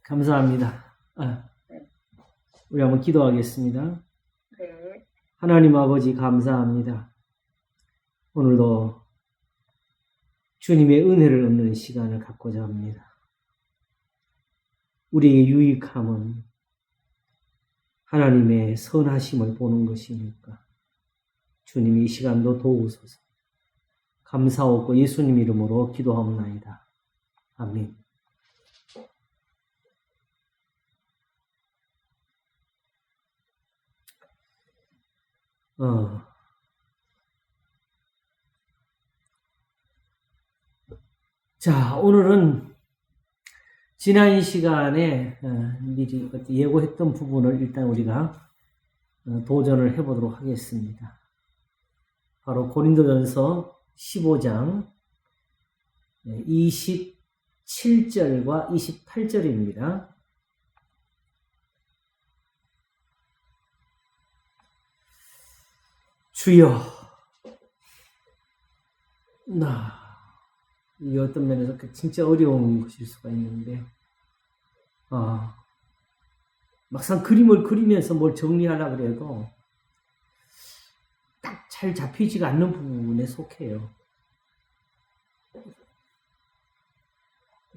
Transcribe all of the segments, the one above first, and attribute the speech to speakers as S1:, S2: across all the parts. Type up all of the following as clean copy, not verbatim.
S1: 감사합니다.
S2: 네.
S1: 우리 한번 기도하겠습니다.
S2: 네.
S1: 하나님 아버지 감사합니다. 오늘도 주님의 은혜를 얻는 시간을 갖고자 합니다. 우리의 유익함은 하나님의 선하심을 보는 것이니까 주님이 이 시간도 도우소서. 감사하고 예수님 이름으로 기도하옵나이다. 아멘. 자, 오늘은 지난 시간에 미리 예고했던 부분을 일단 우리가 도전을 해보도록 하겠습니다. 바로 고린도전서 15장 27절과 28절입니다. 주여, 이 어떤 면에서 진짜 어려운 것일 수가 있는데, 막상 그림을 그리면서 뭘 정리하려고 그래도 딱 잘 잡히지가 않는 부분에 속해요.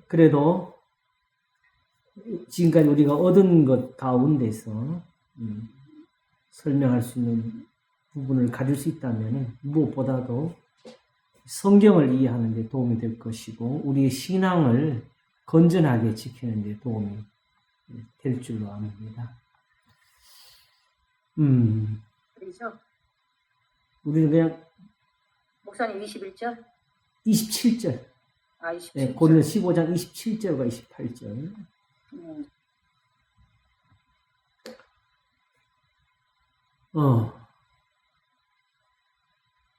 S1: 그래도 지금까지 우리가 얻은 것 가운데서 설명할 수 있는 부분을 가질 수 있다면 무엇보다도 성경을 이해하는 데 도움이 될 것이고 우리의 신앙을 건전하게 지키는 데 도움이 될 줄로 압니다.
S2: 그렇죠?
S1: 우리는 그냥
S2: 목사님 21절?
S1: 27절.
S2: 27절.
S1: 네, 고린도 15장 27절과 28절.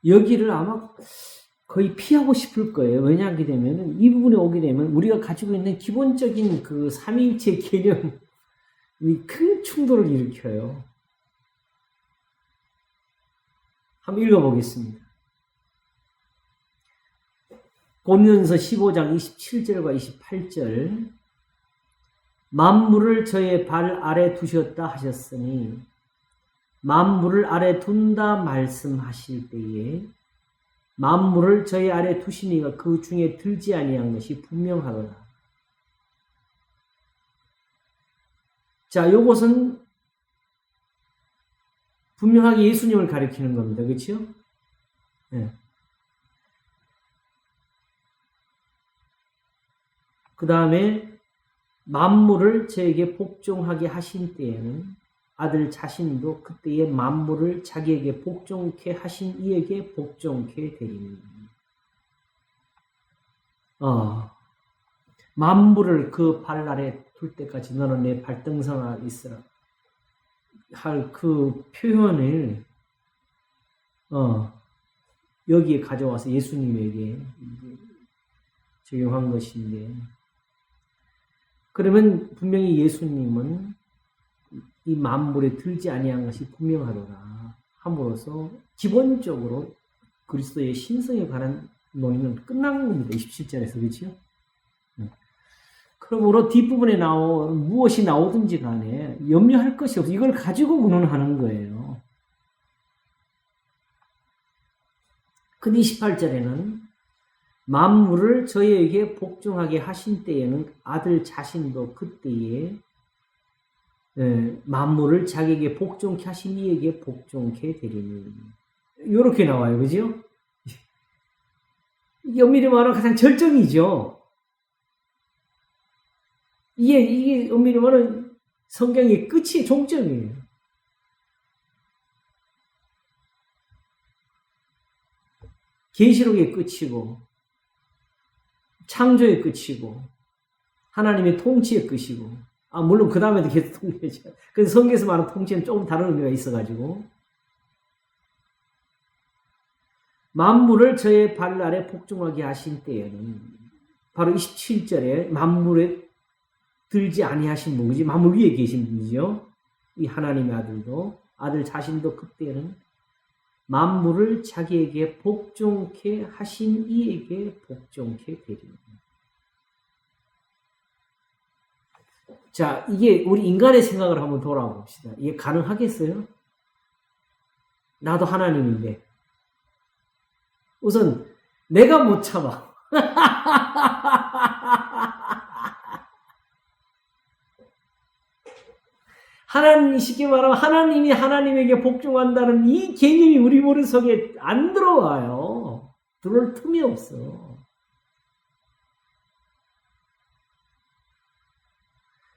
S1: 여기를 아마 거의 피하고 싶을 거예요. 왜냐하게 되면 이 부분에 오게 되면 우리가 가지고 있는 기본적인 그 삼위일체 개념이 큰 충돌을 일으켜요. 한번 읽어보겠습니다. 고린도전서 15장 27절과 28절. 만물을 저의 발 아래 두셨다 하셨으니 만물을 아래 둔다 말씀하실 때에 만물을 저의 아래 두시니가 그 중에 들지 아니한 것이 분명하더라. 자, 요것은 분명하게 예수님을 가리키는 겁니다. 그렇죠? 네. 그 다음에 만물을 저에게 복종하게 하신 때에는 아들 자신도 그때의 만물을 자기에게 복종케 하신 이에게 복종케 되리니. 만물을 그 발 아래 둘 때까지 너는 내 발등상에 있으라. 할 그 표현을 여기에 가져와서 예수님에게 적용한 것인데, 그러면 분명히 예수님은 이 만물에 들지 아니한 것이 분명하더라 함으로써 기본적으로 그리스도의 신성에 관한 논의는 끝난 겁니다. 27절에서. 그렇죠? 그러므로 뒷부분에 무엇이 나오든지 간에 염려할 것이 없어. 이걸 가지고 문헌하는 거예요. 근데 28절에는 만물을 저희에게 복종하게 하신 때에는 아들 자신도 그때에 만물을 자기에게 복종케 하신 이에게 복종케 되리니. 이렇게 나와요. 그죠? 이게 엄밀히 말하면 가장 절정이죠. 이게 엄밀히 말하면 성경의 끝이 종점이에요. 계시록의 끝이고 창조의 끝이고 하나님의 통치의 끝이고, 물론 그 다음에도 계속 통치죠. 그래서 성경에서 말하는 통치는 조금 다른 의미가 있어가지고, 만물을 저의 발 아래 복종하게 하신 때에는 바로 27절에 만물에 들지 아니하신 분이지, 만물 위에 계신 분이죠. 이 하나님의 아들도, 아들 자신도 그때는 만물을 자기에게 복종케 하신 이에게 복종케 되리니. 자, 이게 우리 인간의 생각을 한번 돌아봅시다. 이게 가능하겠어요? 나도 하나님인데. 우선 내가 못 참아. 하나님, 쉽게 말하면 하나님이 하나님에게 복종한다는 이 개념이 우리 머릿속에 안 들어와요. 들어올 틈이 없어.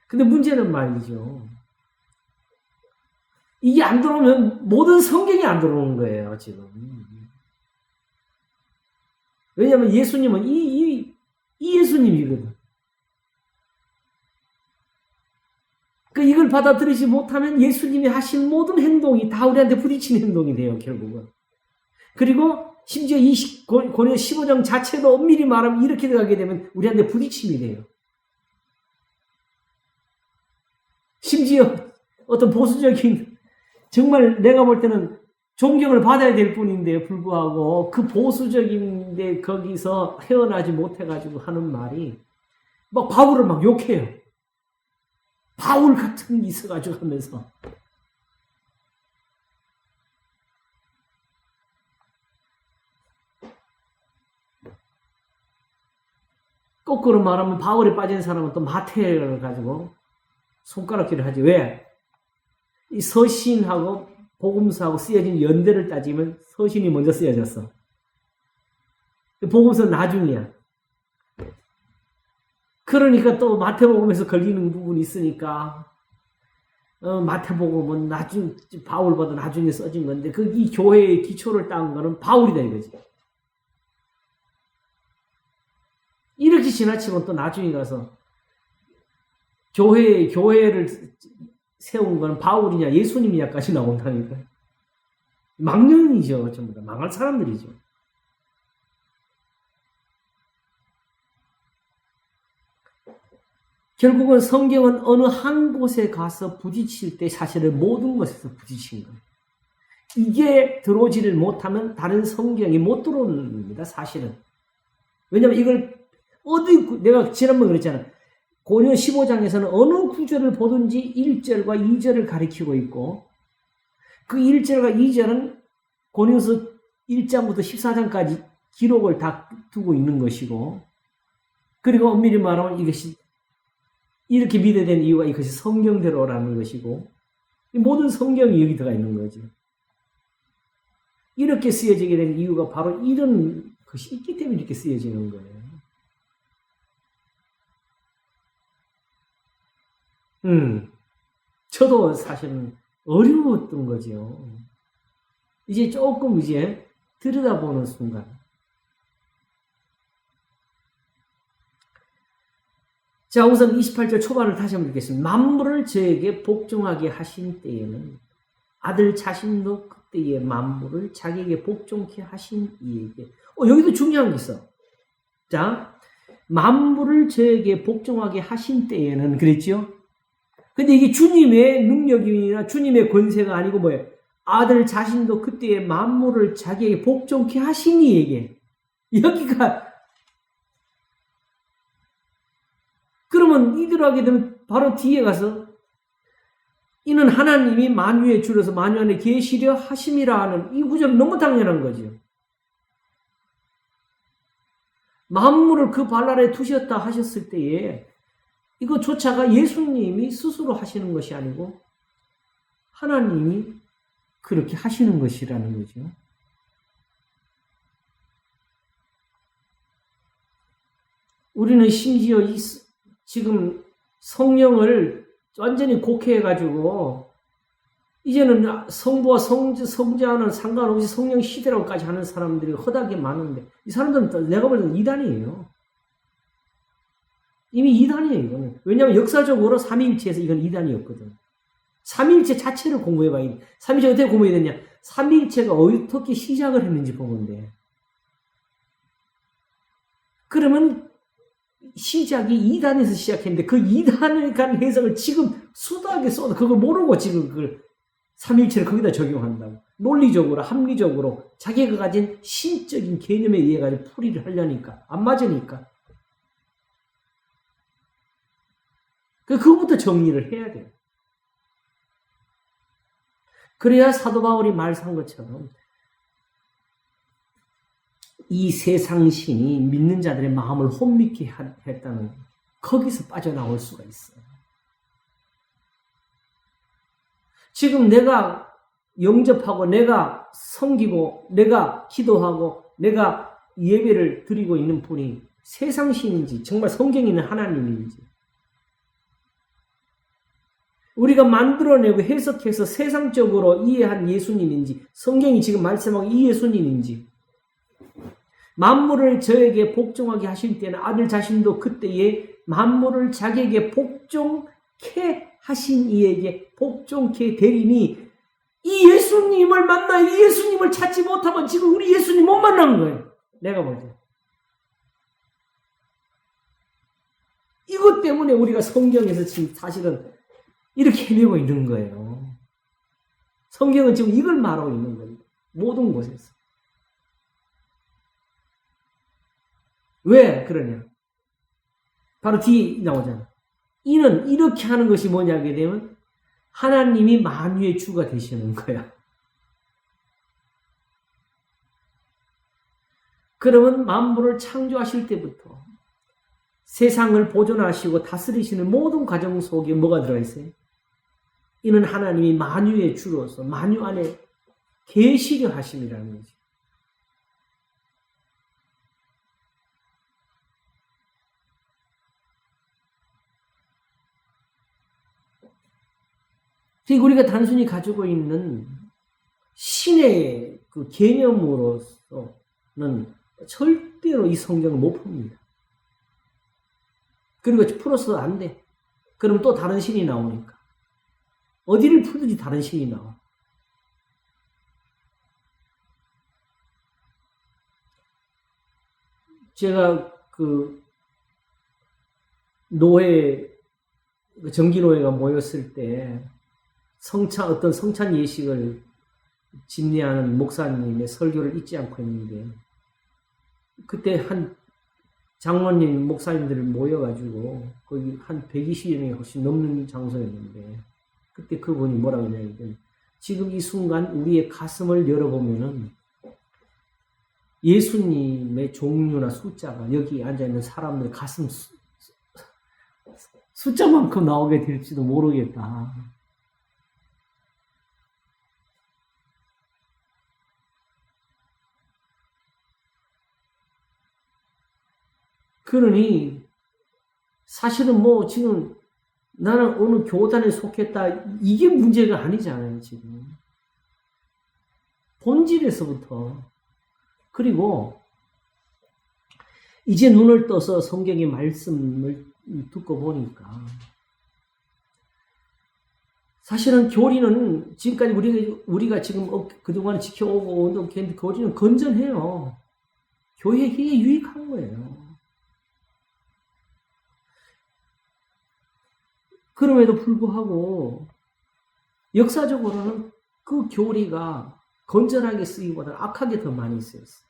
S1: 근데 문제는 말이죠. 이게 안 들어오면 모든 성경이 안 들어오는 거예요, 지금. 왜냐하면 예수님은 이 예수님이거든. 이걸 받아들이지 못하면 예수님이 하신 모든 행동이 다 우리한테 부딪히는 행동이 돼요, 결국은. 그리고 심지어 고린도 15장 자체도 엄밀히 말하면 이렇게 들어가게 되면 우리한테 부딪힘이 돼요. 심지어 어떤 보수적인, 정말 내가 볼 때는 존경을 받아야 될 뿐인데 불구하고 그 보수적인데 거기서 헤어나지 못해가지고 하는 말이 막 바울을 막 욕해요. 바울 같은 게 있어가지고 하면서. 거꾸로 말하면 바울에 빠진 사람은 또 마태를 가지고 손가락질을 하지. 왜? 이 서신하고 복음서하고 쓰여진 연대를 따지면 서신이 먼저 쓰여졌어. 복음서는 나중이야. 그러니까 또 마태복음에서 걸리는 부분이 있으니까 마태복음은 바울보다 나중에 써진 건데 이 교회의 기초를 딴 거는 바울이다 이거지. 이렇게 지나치면 또 나중에 가서 교회를 세운 건 바울이냐 예수님이냐까지 나온다니까. 망령이죠. 전부 다 망할 사람들이죠. 결국은 성경은 어느 한 곳에 가서 부딪힐 때 사실은 모든 것에서 부딪힌 거예요. 이게 들어오지를 못하면 다른 성경이 못 들어오는 겁니다. 사실은. 왜냐하면 이걸 내가 지난번에 그랬잖아. 고린도 15장에서는 어느 구절을 보든지 1절과 2절을 가리키고 있고 그 1절과 2절은 고린도서 1장부터 14장까지 기록을 다 두고 있는 것이고 그리고 엄밀히 말하면 이것이 이렇게 믿어야 되는 이유가 이것이 성경대로라는 것이고 모든 성경이 여기 들어가 있는 거죠. 이렇게 쓰여지게 된 이유가 바로 이런 것이 있기 때문에 이렇게 쓰여지는 거예요. 저도 사실은 어려웠던 거죠. 이제 조금 들여다보는 순간. 자, 우선 28절 초반을 다시 한번 읽겠습니다. 만물을 저에게 복종하게 하신 때에는 아들 자신도 그때의 만물을 자기에게 복종케 하신 이에게. 여기도 중요한 게 있어. 자, 만물을 저에게 복종하게 하신 때에는 그랬죠? 근데 이게 주님의 능력이나 주님의 권세가 아니고 뭐예요? 아들 자신도 그때의 만물을 자기에게 복종케 하신 이에게. 여기가 그러면 이대로 하게 되면 바로 뒤에 가서 이는 하나님이 만유에 줄여서 만유 안에 계시려 하심이라 하는 이 구절은 너무 당연한 거죠. 만물을 그 발 아래 두셨다 하셨을 때에 이거조차가 예수님이 스스로 하시는 것이 아니고 하나님이 그렇게 하시는 것이라는 거죠. 우리는 심지어 지금 성령을 완전히 곡해해가지고 이제는 성부와 성자는 상관없이 성령 시대라고까지 하는 사람들이 허다하게 많은데 이 사람들은 내가 볼 때는 이단이에요. 이미 이단이에요, 이거는. 왜냐하면 역사적으로 삼위일체에서 이건 이단이었거든. 삼위일체 자체를 공부해봐야 돼. 삼위일체가 어떻게 공부해야 되냐? 삼위일체가 어떻게 시작을 했는지 보면 돼. 그러면 시작이 이단에서 시작했는데 그 이단에 관한 해석을 지금 수다하게 써도 그걸 모르고 지금 그걸 삼위일체를 거기다 적용한다고. 논리적으로, 합리적으로 자기가 가진 신적인 개념에 의해 가지고 풀이를 하려니까. 안 맞으니까. 그거부터 정리를 해야 돼요. 그래야 사도 바울이 말한 것처럼 이 세상 신이 믿는 자들의 마음을 혼미케 했다는 거기서 빠져나올 수가 있어요. 지금 내가 영접하고 내가 섬기고 내가 기도하고 내가 예배를 드리고 있는 분이 세상 신인지 정말 성경에 있는 하나님인지 우리가 만들어내고 해석해서 세상적으로 이해한 예수님인지 성경이 지금 말씀하고 이 예수님인지 만물을 저에게 복종하게 하실 때는 아들 자신도 그때에 만물을 자기에게 복종케 하신 이에게 복종케 되리니 이 예수님을 만나 이 예수님을 찾지 못하면 지금 우리 예수님 못 만난 거예요. 내가 볼 때. 이것 때문에 우리가 성경에서 지금 사실은 이렇게 헤매고 있는 거예요. 성경은 지금 이걸 말하고 있는 거예요. 모든 곳에서. 왜 그러냐? 바로 뒤에 나오잖아. 이는 이렇게 하는 것이 뭐냐 하게 되면 하나님이 만유의 주가 되시는 거야. 그러면 만물을 창조하실 때부터 세상을 보존하시고 다스리시는 모든 과정 속에 뭐가 들어가 있어요? 이는 하나님이 만유의 주로서 만유 안에 계시려 하심이라는 거죠. 우리가 단순히 가지고 있는 신의 그 개념으로서는 절대로 이 성경을 못 풉니다. 그리고 풀어서도 안 돼. 그럼 또 다른 신이 나오니까. 어디를 풀든지 다른 신이 나와. 제가 그 노회, 정기노회가 모였을 때 어떤 성찬 예식을 집례하는 목사님의 설교를 잊지 않고 있는데 그때 한 장로님, 목사님들을 모여가지고 거기 한 120여 명이 훨씬 넘는 장소였는데 그때 그분이 뭐라고 하냐면 지금 이 순간 우리의 가슴을 열어보면은 예수님의 종류나 숫자가 여기 앉아있는 사람들 가슴 숫자만큼 나오게 될지도 모르겠다. 그러니 사실은 뭐 지금 나는 어느 교단에 속했다 이게 문제가 아니잖아요. 지금 본질에서부터 그리고 이제 눈을 떠서 성경의 말씀을 듣고 보니까 사실은 교리는 지금까지 우리가 지금 그동안 지켜오고 교리는 건전해요. 교회에 유익한 거예요. 그럼에도 불구하고 역사적으로는 그 교리가 건전하게 쓰기보다는 악하게 더 많이 쓰였어요.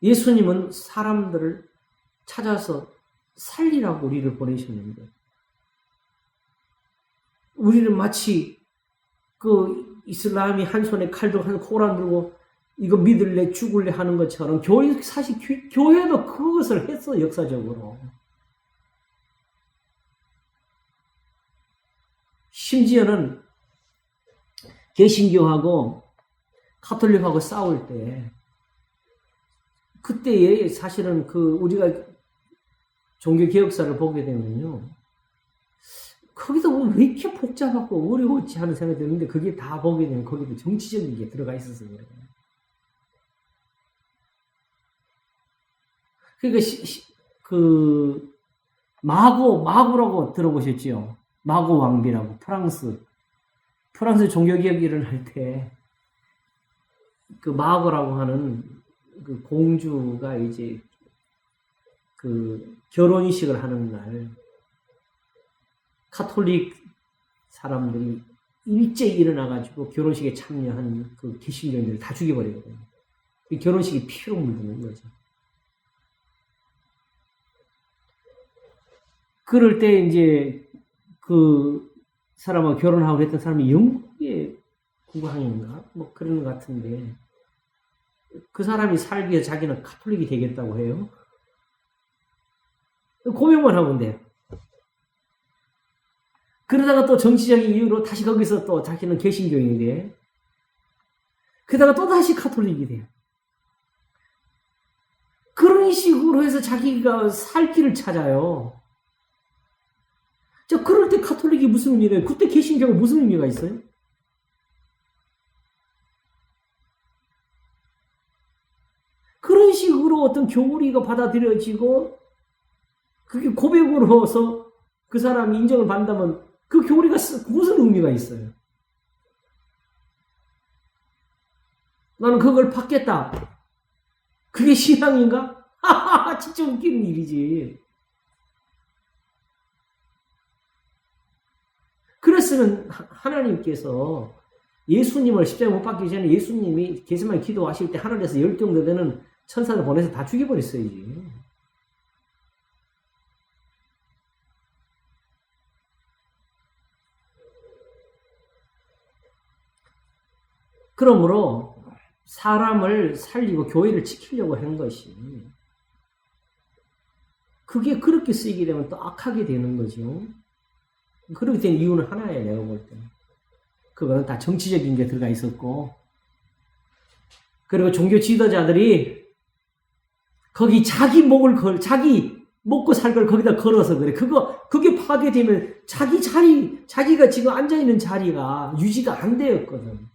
S1: 예수님은 사람들을 찾아서 살리라고 우리를 보내셨는데 우리는 마치 그 이슬람이 한 손에 칼도 한 코란 들고 이거 믿을래 죽을래 하는 것처럼 사실 교회도 그것을 했어 역사적으로. 심지어는 개신교하고 가톨릭하고 싸울 때 그때에 사실은 우리가 종교개혁사를 보게 되면요. 거기도 왜 이렇게 복잡하고 어려웠지 하는 생각이 드는데 그게 다 보게 되면 거기도 정치적인 게 들어가 있어서 그래요. 그러니까 마고라고 들어보셨죠? 마고 왕비라고 프랑스 종교개혁이 일어날 때 그 마고라고 하는 그 공주가 이제 그 결혼식을 하는 날 카톨릭 사람들이 일제히 일어나가지고 결혼식에 참여한 그 개신교인들을 다 죽여버리거든요. 그 결혼식이 피로 물드는 거죠. 그럴 때 이제 그 사람하고 결혼하고 했던 사람이 영국의 국왕인가? 뭐 그런 것 같은데 그 사람이 살기 위해 자기는 카톨릭이 되겠다고 해요. 고백만 하면 돼요. 그러다가 또 정치적인 이유로 다시 거기서 또 자기는 개신교인이 돼. 그러다가 또 다시 카톨릭이 돼요. 그런 식으로 해서 자기가 살 길을 찾아요. 자, 그럴 때 카톨릭이 무슨 의미래요? 그때 개신교가 무슨 의미가 있어요? 그런 식으로 어떤 교리가 받아들여지고 그게 고백으로서 그 사람이 인정을 받는다면 그 교리가 무슨 의미가 있어요? 나는 그걸 받겠다. 그게 신앙인가? 하하하, 진짜 웃기는 일이지. 그랬으면 하나님께서 예수님을 십자가에 못 박기 전에 예수님이 게세마네 기도하실 때 하늘에서 12정도 되는 천사를 보내서 다 죽여버렸어야지. 그러므로 사람을 살리고 교회를 지키려고 한 것이 그게 그렇게 쓰이게 되면 또 악하게 되는 거죠. 그렇게 된 이유는 하나예요, 내가 볼 때. 그거는 다 정치적인 게 들어가 있었고, 그리고 종교 지도자들이 거기 자기 먹고 살 걸 거기다 걸어서 그래. 그게 파괴되면 자기가 지금 앉아있는 자리가 유지가 안 되었거든.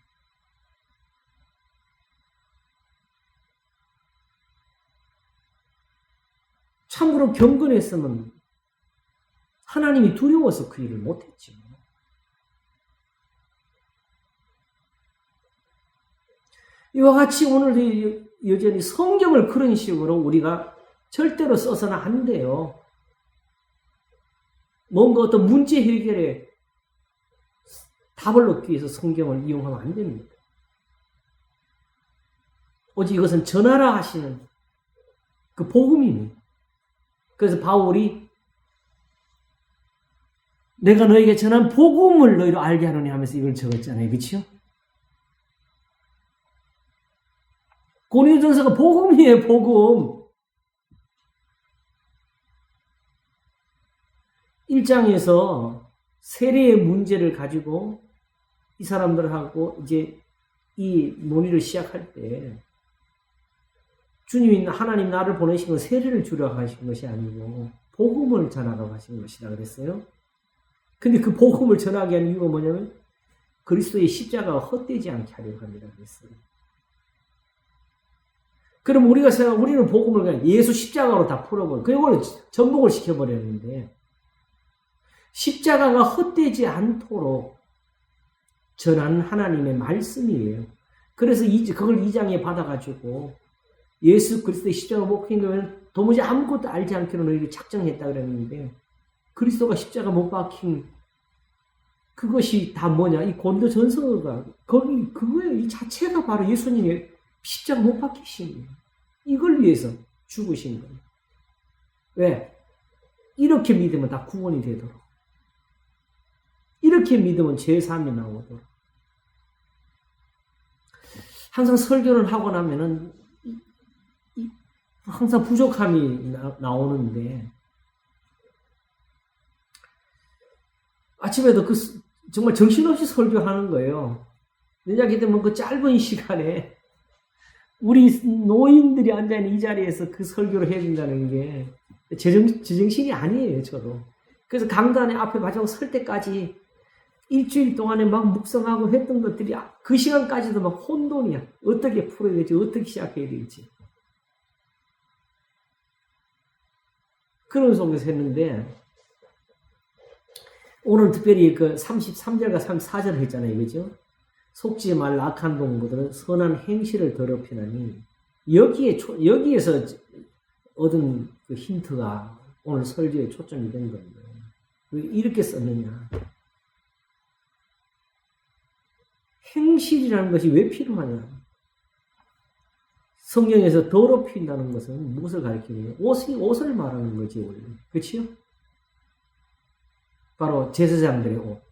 S1: 참으로 경건했으면 하나님이 두려워서 그 일을 못했죠. 이와 같이 오늘도 여전히 성경을 그런 식으로 우리가 절대로 써서는 안 돼요. 뭔가 어떤 문제 해결에 답을 얻기 위해서 성경을 이용하면 안 됩니다. 오직 이것은 전하라 하시는 그 복음입니다. 그래서 바울이 내가 너에게 전한 복음을 너희로 알게 하노니 하면서 이걸 적었잖아요. 그렇죠? 고린도전서가 복음이에요. 복음. 1장에서 세례의 문제를 가지고 이 사람들하고 이제 이 논의를 시작할 때 주님이 하나님 나를 보내신 건 세례를 주려고 하신 것이 아니고 복음을 전하라고 하신 것이라 그랬어요. 근데 그 복음을 전하게 한 이유가 뭐냐면 그리스도의 십자가가 헛되지 않게 하려고 합니다. 그랬어요. 그럼 우리는 복음을 그냥 예수 십자가로 다 풀어버려. 그걸 전복을 시켜버렸는데 십자가가 헛되지 않도록 전한 하나님의 말씀이에요. 그래서 그걸 2장에 받아가지고 예수 그리스도의 십자가 못 박힌 거면 도무지 아무것도 알지 않기로 너희를 작정했다 그랬는데 그리스도가 십자가 못 박힌 그것이 다 뭐냐? 이 고린도전서가 그거예요. 이 자체가 바로 예수님의 십자가 못 박히신 거예요. 이걸 위해서 죽으신 거예요. 왜? 이렇게 믿으면 다 구원이 되도록. 이렇게 믿으면 죄사함이 나오도록. 항상 설교를 하고 나면은 항상 부족함이 나오는데 아침에도 정말 정신없이 설교하는 거예요. 왜냐하기 때문에 그 짧은 시간에 우리 노인들이 앉아있는 이 자리에서 그 설교를 해준다는 게 제정신이 아니에요, 저도. 그래서 강단에 앞에 마지막 설 때까지 일주일 동안에 막 묵상하고 했던 것들이 그 시간까지도 막 혼돈이야. 어떻게 풀어야 될지, 어떻게 시작해야 될지. 그런 속에서 했는데 오늘 특별히 그 33절과 34절 했잖아요. 그죠? 속지 말 악한 동무들은 선한 행실을 더럽히나니 여기에서 얻은 그 힌트가 오늘 설교에 초점이 된 거예요. 왜 이렇게 썼느냐? 행실이라는 것이 왜 필요하냐? 성경에서 더럽힌다는 것은 무엇을 가리키느냐? 옷을 말하는 거지, 원래. 그치요? 바로 제사장들의 옷.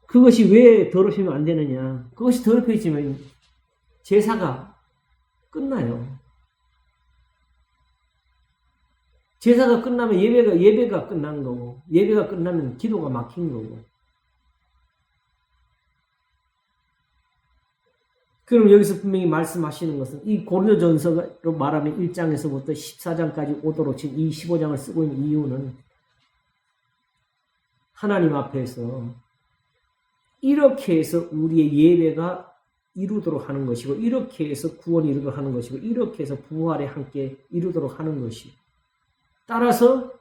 S1: 그것이 왜 더럽히면 안 되느냐? 그것이 더럽혀지면 제사가 끝나요. 제사가 끝나면 예배가 끝난 거고, 예배가 끝나면 기도가 막힌 거고. 그럼 여기서 분명히 말씀하시는 것은 이 고린도전서로 말하면 1장에서부터 14장까지 오도록 지금 이 15장을 쓰고 있는 이유는 하나님 앞에서 이렇게 해서 우리의 예배가 이루도록 하는 것이고, 이렇게 해서 구원이 이루도록 하는 것이고, 이렇게 해서 부활에 함께 이루도록 하는 것이고, 따라서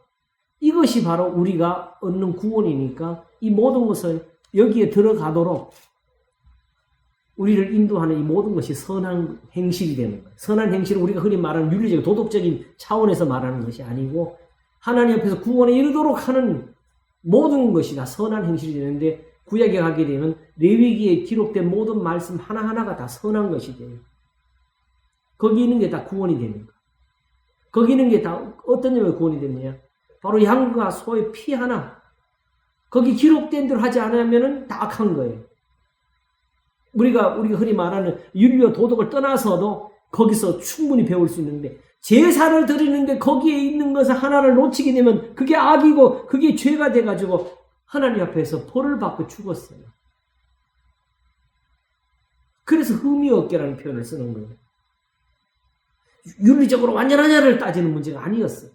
S1: 이것이 바로 우리가 얻는 구원이니까 이 모든 것을 여기에 들어가도록 우리를 인도하는 이 모든 것이 선한 행실이 되는 거예요. 선한 행실은 우리가 흔히 말하는 윤리적, 도덕적인 차원에서 말하는 것이 아니고 하나님 앞에서 구원에 이르도록 하는 모든 것이 다 선한 행실이 되는데, 구약에 가게 되면 레위기에 기록된 모든 말씀 하나하나가 다 선한 것이 돼요. 거기 있는 게 다 구원이 되는 거예요. 거기 있는 게 다 어떤 점에 구원이 되느냐? 바로 양과 소의 피 하나. 거기 기록된 대로 하지 않으면 다 악한 거예요. 우리가 흔히 말하는 윤리와 도덕을 떠나서도 거기서 충분히 배울 수 있는데, 제사를 드리는데 거기에 있는 것을 하나를 놓치게 되면 그게 악이고 그게 죄가 돼가지고 하나님 앞에서 벌을 받고 죽었어요. 그래서 흠이 없게라는 표현을 쓰는 거예요. 윤리적으로 완전하냐를 따지는 문제가 아니었어요.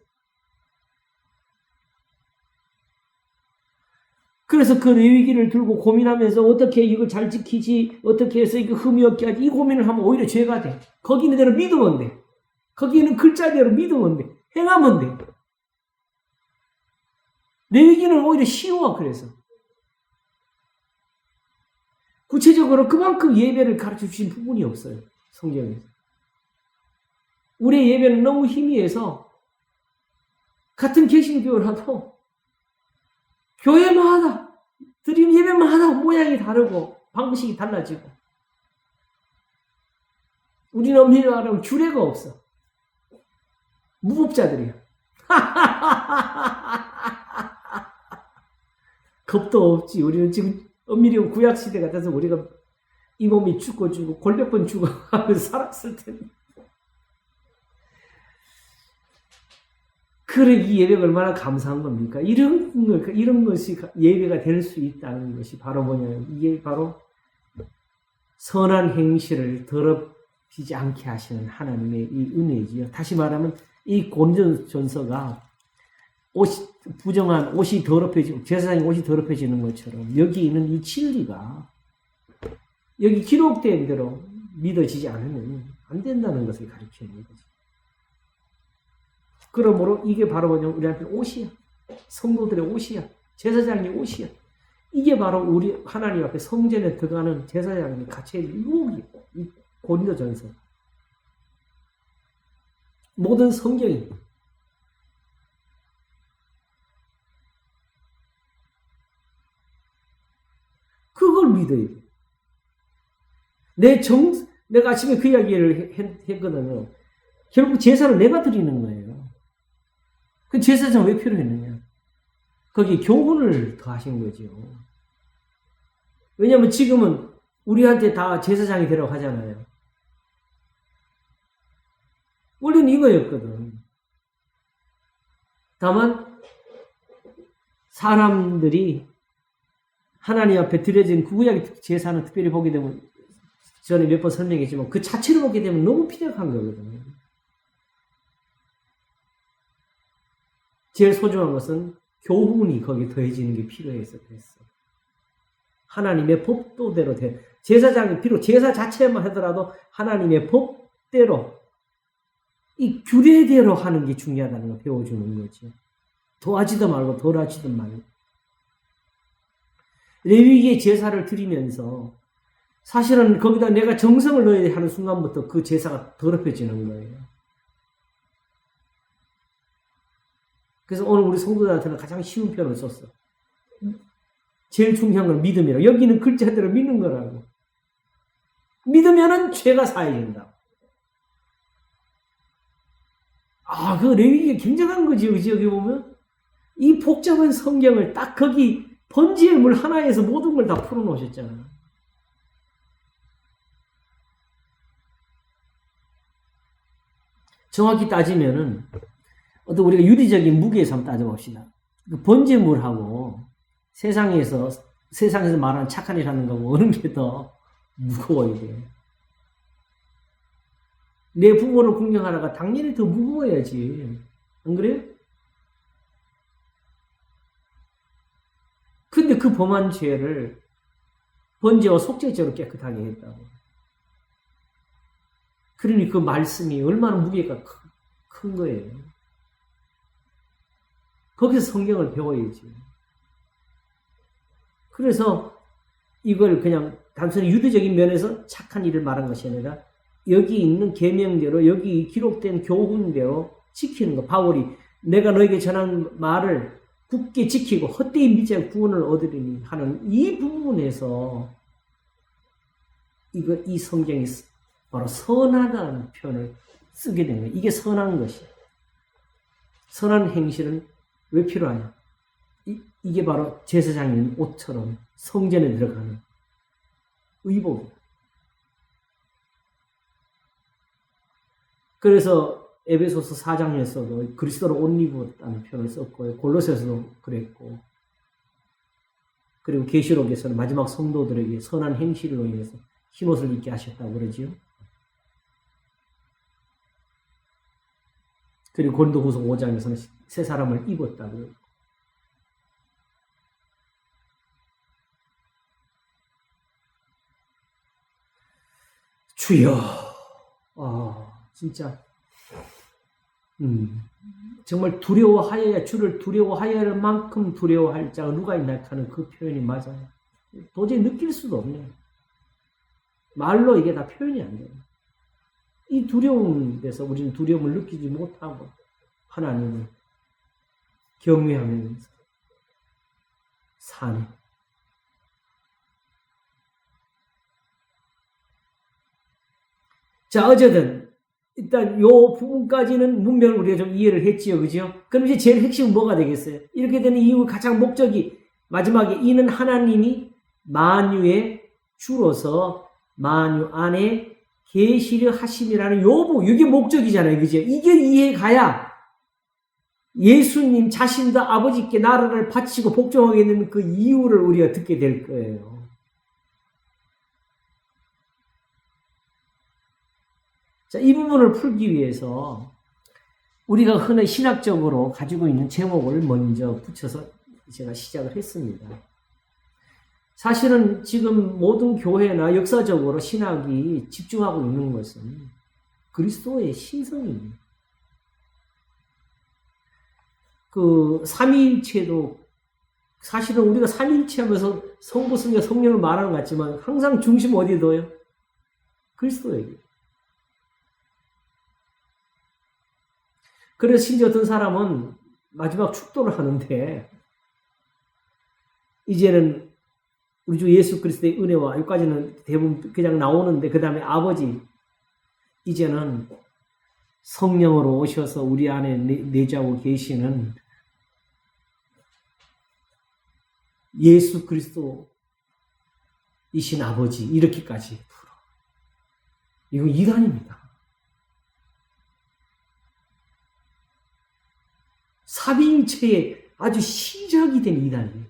S1: 그래서 그 레위기를 들고 고민하면서 어떻게 이걸 잘 지키지, 어떻게 해서 이거 흠이 없게 하지, 이 고민을 하면 오히려 죄가 돼. 거기 있는 대로 믿으면 돼. 거기 있는 글자대로 믿으면 돼. 행하면 돼. 레위기는 오히려 쉬워. 그래서 구체적으로 그만큼 예배를 가르쳐 주신 부분이 없어요. 성경에서. 우리의 예배는 너무 희미해서 같은 개신교를 하도 교회마다 드리는 예배마다 모양이 다르고 방식이 달라지고, 우리는 엄밀히 말하면 규례가 없어. 무법자들이야. 겁도 없지. 우리는 지금 엄밀히 구약시대 같아서 우리가 이 몸이 죽고 골백 번 죽어가면서 살았을 텐데. 그래, 이 예배가 얼마나 감사한 겁니까? 이런 것이 예배가 될 수 있다는 것이 바로 뭐냐면, 이게 바로 선한 행실을 더럽히지 않게 하시는 하나님의 이 은혜지요. 다시 말하면 이 고린도전서가 부정한 옷이 더럽혀지고 제사장의 옷이 더럽혀지는 것처럼 여기 있는 이 진리가 여기 기록된 대로 믿어지지 않으면 안 된다는 것을 가르치는 거죠. 그러므로 이게 바로 뭐냐면 우리한테 옷이야. 성도들의 옷이야. 제사장의 옷이야. 이게 바로 우리 하나님 앞에 성전에 들어가는 제사장의 가치의 유혹이에요. 이 고린도전서. 모든 성경이. 그걸 믿어야 돼. 내가 아침에 그 이야기를 했거든요. 결국 제사를 내가 드리는 거예요. 그 제사장 왜 필요했느냐? 거기에 교훈을 더하신 거죠. 왜냐하면 지금은 우리한테 다 제사장이 되라고 하잖아요. 원래는 이거였거든. 다만 사람들이 하나님 앞에 드려진 구약의 제사는 특별히 보게 되면, 전에 몇 번 설명했지만 그 자체를 보게 되면 너무 피력한 거거든요. 제일 소중한 것은 교훈이 거기에 더해지는 게 필요해서 그랬어. 하나님의 법도대로 제사장이 비록 제사 자체만 하더라도 하나님의 법대로 이 규례대로 하는 게 중요하다는 걸 배워주는 거죠. 더하지도 말고 덜하지도 말고. 레위기의 제사를 드리면서 사실은 거기다 내가 정성을 넣어야 하는 순간부터 그 제사가 더럽혀지는 거예요. 그래서 오늘 우리 성도들한테는 가장 쉬운 표현을 썼어. 제일 중요한 건 믿음이라고. 여기는 글자대로 믿는 거라고. 믿으면은 죄가 사해진다. 그 레위기가 굉장한 거지, 그지? 여기 보면. 이 복잡한 성경을 딱 거기 번지의 물 하나에서 모든 걸 다 풀어놓으셨잖아. 정확히 따지면은, 어떤 우리가 유리적인 무게에서 한번 따져봅시다. 그 번지의 물하고 세상에서 말하는 착한 일 하는 거고, 어느 게 더 무거워야 돼. 내 부모를 공경하다가 당연히 더 무거워야지. 안 그래요? 근데 그 범한 죄를 번제와 속죄죄로 깨끗하게 했다고. 그러니 그 말씀이 얼마나 무게가 큰 거예요. 거기서 성경을 배워야지. 그래서 이걸 그냥 단순히 유대적인 면에서 착한 일을 말한 것이 아니라 여기 있는 계명대로 여기 기록된 교훈대로 지키는 거. 바울이 내가 너에게 전한 말을 굳게 지키고 헛되이 믿지 않고 구원을 얻으리니 하는 이 부분에서 이 성경이 바로 선하다는 표현을 쓰게 된 거예요. 이게 선한 것이. 선한 행실은 왜 필요하냐? 이게 바로 제사장이 있는 옷처럼 성전에 들어가는 의복이다. 그래서 에베소서 4장에서도 그리스도로 옷 입었다는 표현을 썼고요. 골로새서도 그랬고, 그리고 계시록에서는 마지막 성도들에게 선한 행실로 인해서 흰옷을 입게 하셨다고 그러지요. 그리고 고린도후서 5장에서는 새 사람을 입었다고. 주여, 진짜 정말 두려워하여야 주를 두려워하여야 할 만큼 두려워할 자가 누가 있나 하는 그 표현이 맞아요. 도저히 느낄 수도 없네요. 말로 이게 다 표현이 안 돼요. 이 두려움 데서 우리는 두려움을 느끼지 못하고 하나님을 경외하면서 사네. 자, 어쨌든 일단 요 부분까지는 문맥을 우리가 좀 이해를 했지요, 그죠? 그럼 이제 제일 핵심은 뭐가 되겠어요? 이렇게 되는 이유 가장 목적이 마지막에 이는 하나님이 만유의 주로서 만유 안에 계시려 하심이라는 이게 목적이잖아요, 그죠? 이게 이해가야 예수님 자신도 아버지께 나라를 바치고 복종하게 되는 그 이유를 우리가 듣게 될 거예요. 자, 이 부분을 풀기 위해서 우리가 흔히 신학적으로 가지고 있는 제목을 먼저 붙여서 제가 시작을 했습니다. 사실은 지금 모든 교회나 역사적으로 신학이 집중하고 있는 것은 그리스도의 신성입니다. 그 삼위일체도 사실은 우리가 삼위일체 하면서 성부, 성자, 성령을 말하는 것 같지만 항상 중심 어디에 둬요? 그리스도에게. 그래서 심지어 어떤 사람은 마지막 축도를 하는데 이제는 우리 주 예수 그리스도의 은혜와 여기까지는 대부분 그냥 나오는데 그 다음에 아버지 이제는 성령으로 오셔서 우리 안에 내주하고 계시는 예수 그리스도이신 아버지 이렇게까지 풀어. 이거 이단입니다. 삼위일체의 아주 시작이 된 이단이에요.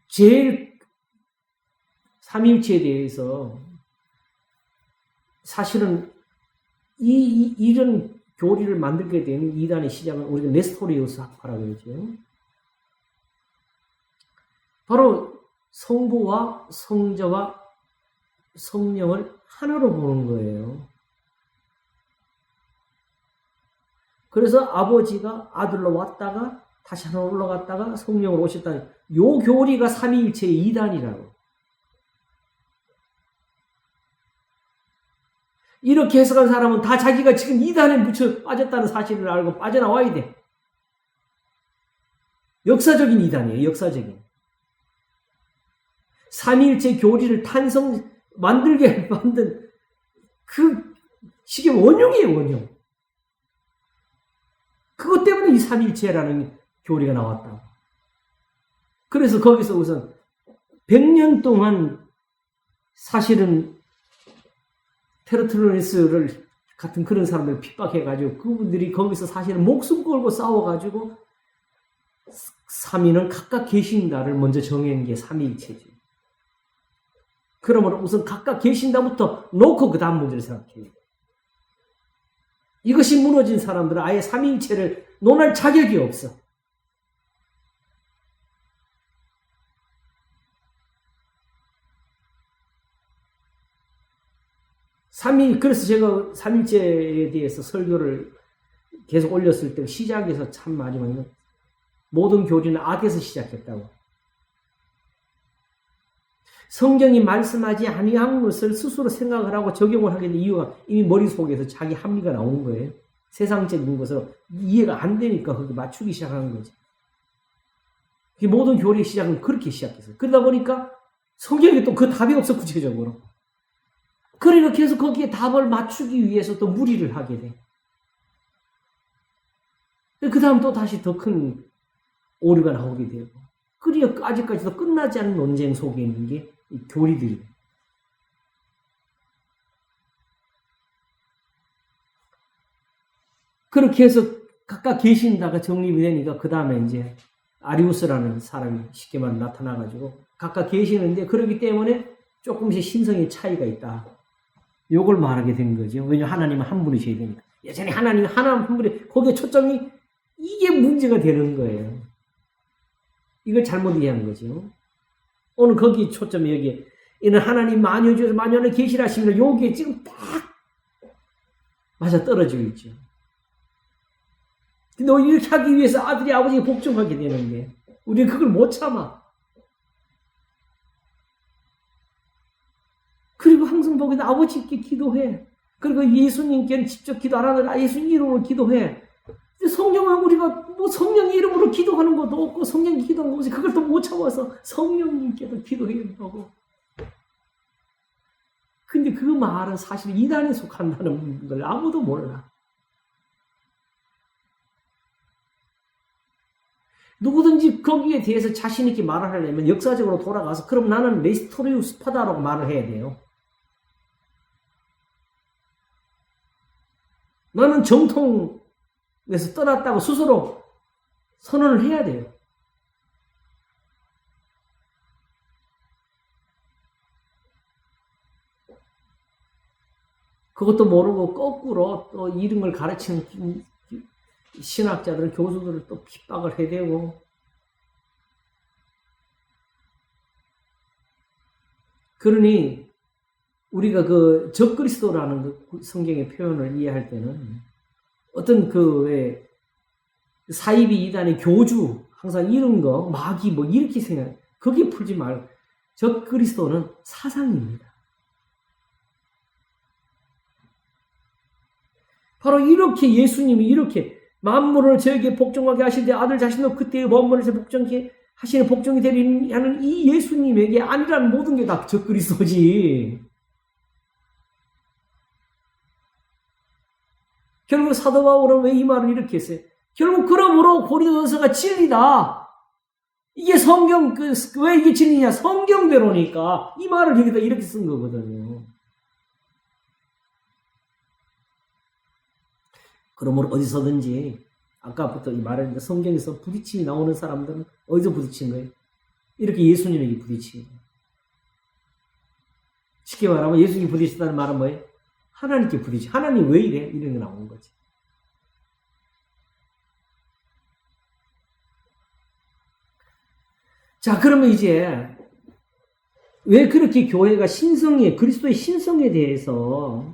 S1: 제일 삼위일체에 대해서 사실은 이런 교리를 만들게 된 이단의 시작은 우리가 네스토리우스 학파라고 그러죠. 바로 성부와 성자와 성령을 하나로 보는 거예요. 그래서 아버지가 아들로 왔다가 다시 하나로 올라갔다가 성령으로 오셨다. 요 교리가 삼위일체의 이단이라고. 이렇게 해석한 사람은 다 자기가 지금 이단에 묻혀 빠졌다는 사실을 알고 빠져나와야 돼. 역사적인 이단이에요. 역사적인. 삼위일체 교리를 만들게 만든 그 식의 원흉이에요, 원흉. 그것 때문에 이 삼위일체라는 교리가 나왔다. 그래서 거기서 우선 100년 동안 사실은 테르툴리누스를 같은 그런 사람들 핍박해가지고 그분들이 거기서 사실은 목숨 걸고 싸워가지고 삼위는 각각 계신다를 먼저 정한 게 삼위일체죠. 그러므로 우선 각각 계신다부터 놓고 그 다음 문제를 생각해요. 이것이 무너진 사람들은 아예 삼위일체를 논할 자격이 없어. 그래서 제가 삼위일체에 대해서 설교를 계속 올렸을 때 시작에서 참 마지막에 모든 교리는 악에서 시작했다고. 성경이 말씀하지 아니한 것을 스스로 생각을 하고 적용을 하게 된 이유가 이미 머릿속에서 자기 합리가 나오는 거예요. 세상적인 것으로 이해가 안 되니까 그렇게 맞추기 시작하는 거지. 모든 교리의 시작은 그렇게 시작했어요. 그러다 보니까 성경에 또 그 답이 없어, 구체적으로. 그러니까 계속 거기에 답을 맞추기 위해서 또 무리를 하게 돼. 그 다음 또 다시 더 큰 오류가 나오게 되고. 그러니까 아직까지도 끝나지 않은 논쟁 속에 있는 게 이 교리들이에요. 그렇게 해서 각각 계신다가 정립이 되니까 그 다음에 이제 아리우스라는 사람이 쉽게 말하면 나타나가지고 각각 계시는데 그렇기 때문에 조금씩 신성의 차이가 있다. 요걸 말하게 된 거죠. 왜냐하면 하나님은 한 분이셔야 되니까. 여전히 하나님 한 분이 거기에 초점이 이게 문제가 되는 거예요. 이걸 잘못 이해한 거죠. 오늘 거기 초점이 여기에 이는 하나님 만유주에서 만유안에 계시라시면 여기에 지금 딱 맞아 떨어지고 있죠. 근데 이렇게 하기 위해서 아들이 아버지에게 복종하게 되는데 우리는 그걸 못 참아. 그리고 항상 보기에는 아버지께 기도해. 그리고 예수님께는 직접 기도 안 하느라 예수님 이름으로 기도해. 성경은 우리가 뭐 성령 이름으로 기도하는 것도 없고 성령 기도하는 것이 그걸 또 못 참아서 성령님께도 기도해야 하고. 근데 그 말은 사실 이단에 속한다는 걸 아무도 몰라. 누구든지 거기에 대해서 자신 있게 말을 하려면 역사적으로 돌아가서 그럼 나는 네스토리우스파다라고 말을 해야 돼요. 나는 정통에서 떠났다고 스스로 선언을 해야 돼요. 그것도 모르고 거꾸로 또 이런 걸 가르치는 신학자들은 교수들을 또 핍박을 해대고 그러니 우리가 그 적그리스도라는 그 성경의 표현을 이해할 때는 어떤 그 왜 사이비 이단의 교주 항상 이런 거 마귀 뭐 이렇게 생각 거기에 풀지 말고 적그리스도는 사상입니다. 바로 이렇게 예수님이 이렇게 만물을 저에게 복종하게 하실 때 아들 자신도 그때의 원문에서 복종하게 하시는 복종이 되리니 하는 이 예수님에게 아니라는 모든 게 다 적그리스도지. 결국 사도 바울은 왜 이 말을 이렇게 했어요? 결국 그러므로 고린도전서가 진리다. 이게 성경 왜 이게 진리냐? 성경대로니까 이 말을 여기다 이렇게 쓴 거거든요. 그러므로 어디서든지 아까부터 이 말했는데 성경에서 부딪힘이 나오는 사람들은 어디서 부딪힌 거예요? 이렇게 예수님에게 부딪힌 거예요. 쉽게 말하면 예수님이 부딪혔다는 말은 뭐예요? 하나님께 부딪혀. 하나님 왜 이래? 이런 게 나오는 거지. 자, 그러면 이제 왜 그렇게 교회가 그리스도의 신성에 대해서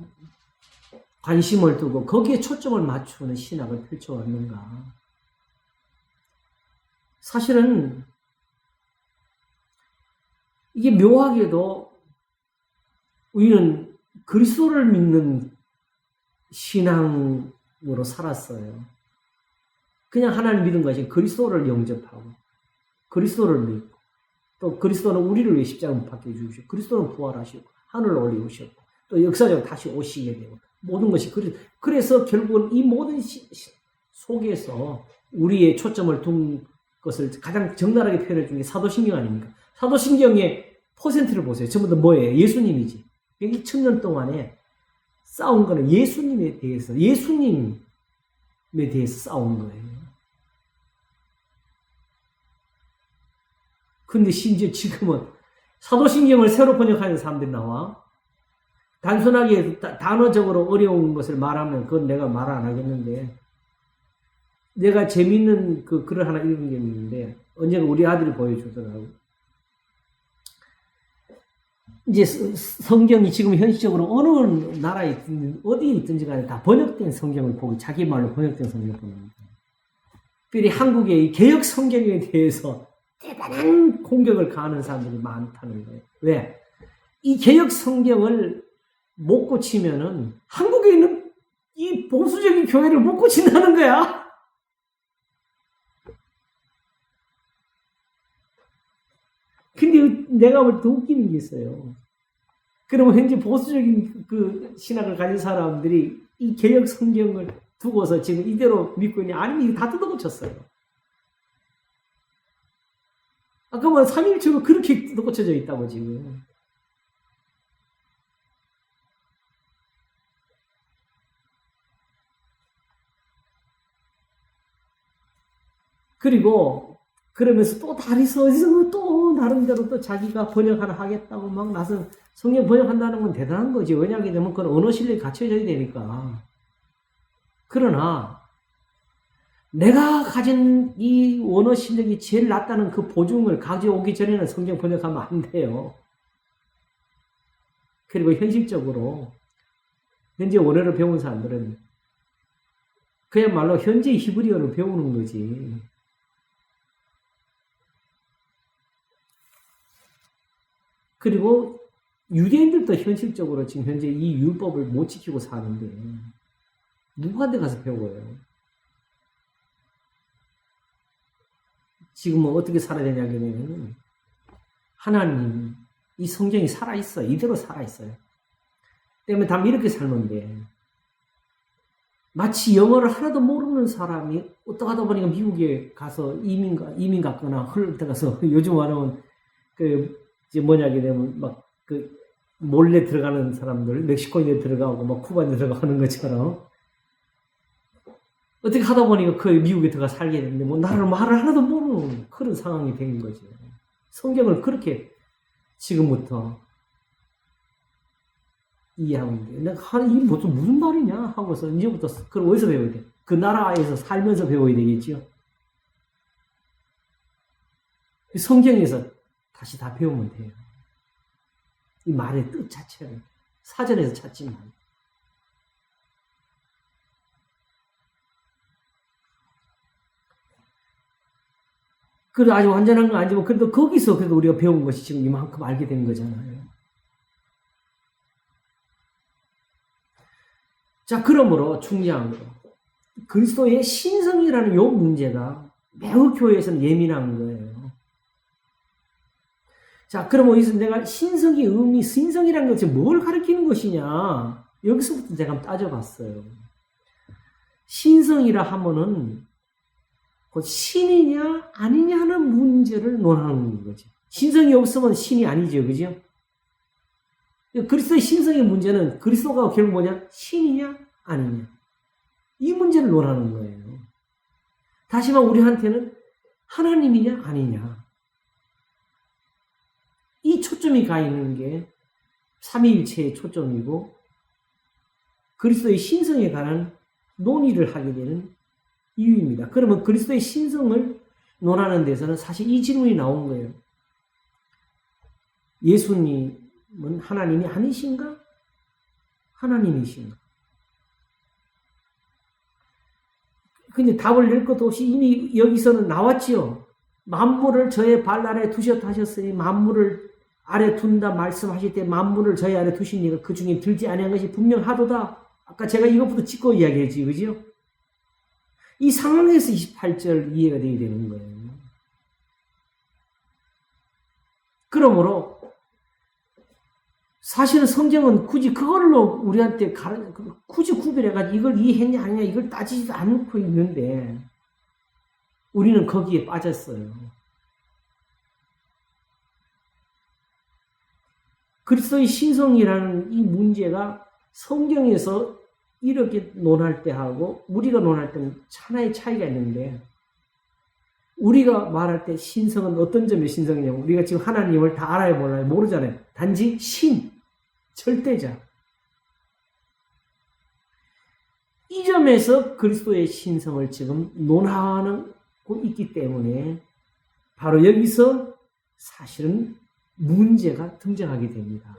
S1: 관심을 두고 거기에 초점을 맞추는 신학을 펼쳐왔는가? 사실은 이게 묘하게도 우리는 그리스도를 믿는 신앙으로 살았어요. 그냥 하나님 믿은 것이 그리스도를 영접하고 그리스도를 믿고 또 그리스도는 우리를 위해 십자가를 못 박혀 주시고 그리스도는 부활하시고 하늘로 올리셨고 또 역사적으로 다시 오시게 되고 모든 것이 그래서 결국은 이 모든 속에서 우리의 초점을 둔 것을 가장 적나라하게 표현해 준 게 사도신경 아닙니까? 사도신경의 퍼센트를 보세요. 전부 다 뭐예요? 예수님이지. 2000년 동안에 싸운 거는 예수님에 대해서 싸운 거예요. 근데 심지어 지금은 사도신경을 새로 번역하는 사람들이 나와. 단순하게 단어적으로 어려운 것을 말하면 그건 내가 말 안 하겠는데 내가 재밌는 글을 하나 읽은 게 있는데 언젠가 우리 아들이 보여주더라고. 이제 성경이 지금 현실적으로 어느 나라에 있든 어디에 있든지 간에 다 번역된 성경을 보고 자기 말로 번역된 성경을 보는 거예요. 특별히 한국의 개혁 성경에 대해서 대단한 공격을 가하는 사람들이 많다는 거예요. 왜? 이 개혁 성경을 못 고치면은 한국에 있는 이 보수적인 교회를 못 고친다는 거야. 근데 내가 볼 때 웃기는 게 있어요. 그러면 현재 보수적인 그 신학을 가진 사람들이 이 개혁 성경을 두고서 지금 이대로 믿고 있냐? 아니면 다 뜯어 고쳤어요. 아까 뭐 삼일체로 그렇게 뜯어 고쳐져 있다고 지금. 그리고 그러면서 또 다리서 어디서 또 나름대로 또 자기가 번역 하나 하겠다고 막 나서 성경 번역한다는 건 대단한 거지. 왜냐하면 그건 언어 실력이 갖춰져야 되니까. 그러나 내가 가진 이 언어 실력이 제일 낮다는 그 보증을 가져오기 전에는 성경 번역하면 안 돼요. 그리고 현실적으로 현재 원어를 배운 사람들은 그야말로 현재 히브리어를 배우는 거지. 그리고 유대인들도 현실적으로 지금 현재 이 율법을 못 지키고 사는데 누구한테 가서 배워요? 지금은 어떻게 살아야 되냐면 하나님 이 성경이 살아있어. 이대로 살아있어요. 때문에 다 이렇게 살면 돼. 마치 영어를 하나도 모르는 사람이 어떡하다 보니까 미국에 가서 이민 갔거나 흘러 가서 요즘 말하면 뭐냐게 되면 몰래 들어가는 사람들, 멕시코인에 들어가고 쿠바인에 들어가는 것처럼 어떻게 하다 보니까 그 미국에 들어가 살게 됐는데 말을 하나도 모르는 그런 상황이 된 거죠. 성경을 그렇게 지금부터 이해하면 돼. 내가 이게 무슨 말이냐 하고서 이제부터 그걸 어디서 배워야 돼? 그 나라에서 살면서 배워야 되겠죠. 성경에서 다시 다 배우면 돼요. 이 말의 뜻 자체를 사전에서 찾지만. 그래도 아주 완전한 건 아니지만 그래도 거기서 그래도 우리가 배운 것이 지금 이만큼 알게 된 거잖아요. 자, 그러므로 중요한 거. 그리스도의 신성이라는 요 문제가 매우 교회에서는 예민한 거예요. 자, 그러면 여기서 내가 신성이라는 것이 뭘 가리키는 것이냐? 여기서부터 제가 한번 따져봤어요. 신성이라 하면은 곧 신이냐 아니냐 하는 문제를 논하는 거지. 신성이 없으면 신이 아니죠. 그죠? 그리스도의 신성의 문제는 그리스도가 결국 뭐냐? 신이냐 아니냐. 이 문제를 논하는 거예요. 다시 말해 우리한테는 하나님이냐 아니냐. 이 초점이 가 있는 게 삼위일체의 초점이고 그리스도의 신성에 관한 논의를 하게 되는 이유입니다. 그러면 그리스도의 신성을 논하는 데서는 사실 이 질문이 나온 거예요. 예수님은 하나님이 아니신가? 하나님이신가? 근데 답을 낼 것도 없이 이미 여기서는 나왔지요. 만물을 저의 발 아래 두셨다 하셨으니 만물을 아래 둔다 말씀하실 때 만물을 저의 아래 두시니까 그 중에 들지 아니한 것이 분명하도다. 아까 제가 이것부터 짚고 이야기했지, 그죠? 이 상황에서 28절 이해가 되게 되는 거예요. 그러므로 사실은 성경은 굳이 그걸로 우리한테 굳이 구별해가지고 이걸 이해했냐 아니냐 이걸 따지지도 않고 있는데 우리는 거기에 빠졌어요. 그리스도의 신성이라는 이 문제가 성경에서 이렇게 논할 때하고 우리가 논할 때는 하나의 차이가 있는데 우리가 말할 때 신성은 어떤 점의 신성이냐면 우리가 지금 하나님을 다 알아요 몰라요? 모르잖아요. 단지 신, 절대자. 이 점에서 그리스도의 신성을 지금 논하고 있기 때문에 바로 여기서 사실은 문제가 등장하게 됩니다.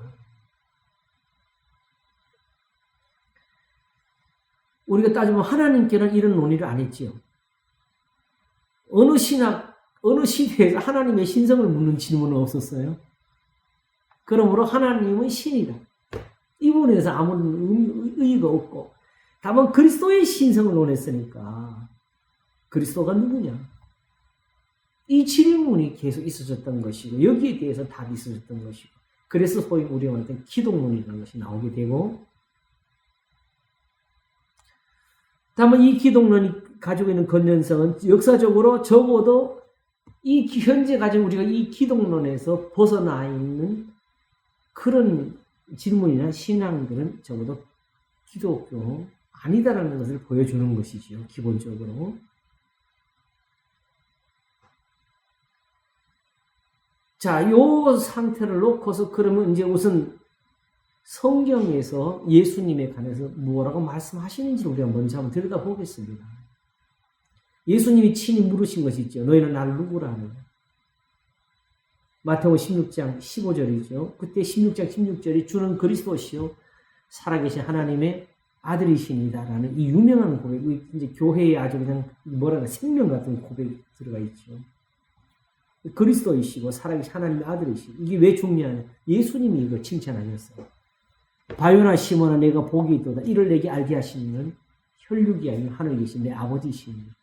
S1: 우리가 따지면 하나님께는 이런 논의를 안 했지요. 어느 시대에서 하나님의 신성을 묻는 질문은 없었어요. 그러므로 하나님은 신이다. 이 부분에서 아무런 의의가 없고 다만 그리스도의 신성을 논했으니까 그리스도가 누구냐? 이 질문이 계속 있어졌던 것이고 여기에 대해서 답이 있어졌던 것이고 그래서 소위 우리가 말하는 기독론이라는 것이 나오게 되고 다만 이 기독론이 가지고 있는 건전성은 역사적으로 적어도 이 현재 가진 우리가 이 기독론에서 벗어나 있는 그런 질문이나 신앙들은 적어도 기독교 아니다라는 것을 보여주는 것이지요. 기본적으로. 자, 요 상태를 놓고서 그러면 이제 우선 성경에서 예수님에 관해서 뭐라고 말씀하시는지 우리가 먼저 한번 들여다보겠습니다. 예수님이 친히 물으신 것이 있죠. 너희는 나를 누구라 하느냐. 마태복음 16장 15절이죠. 그때 16장 16절이 주는 그리스도시요 살아계신 하나님의 아들이시니다라는 이 유명한 고백이 이제 교회에 아주 그냥 뭐랄까 생명 같은 고백이 들어가 있죠. 그리스도이시고 살아계신 하나님의 아들이시고 이게 왜 중요하냐? 예수님이 이걸 칭찬하셨어요. 바요나 시몬아 내가 복이 있도다. 이를 내게 알게 하시는 혈육이 아닌 하늘에 계신 내 아버지시니.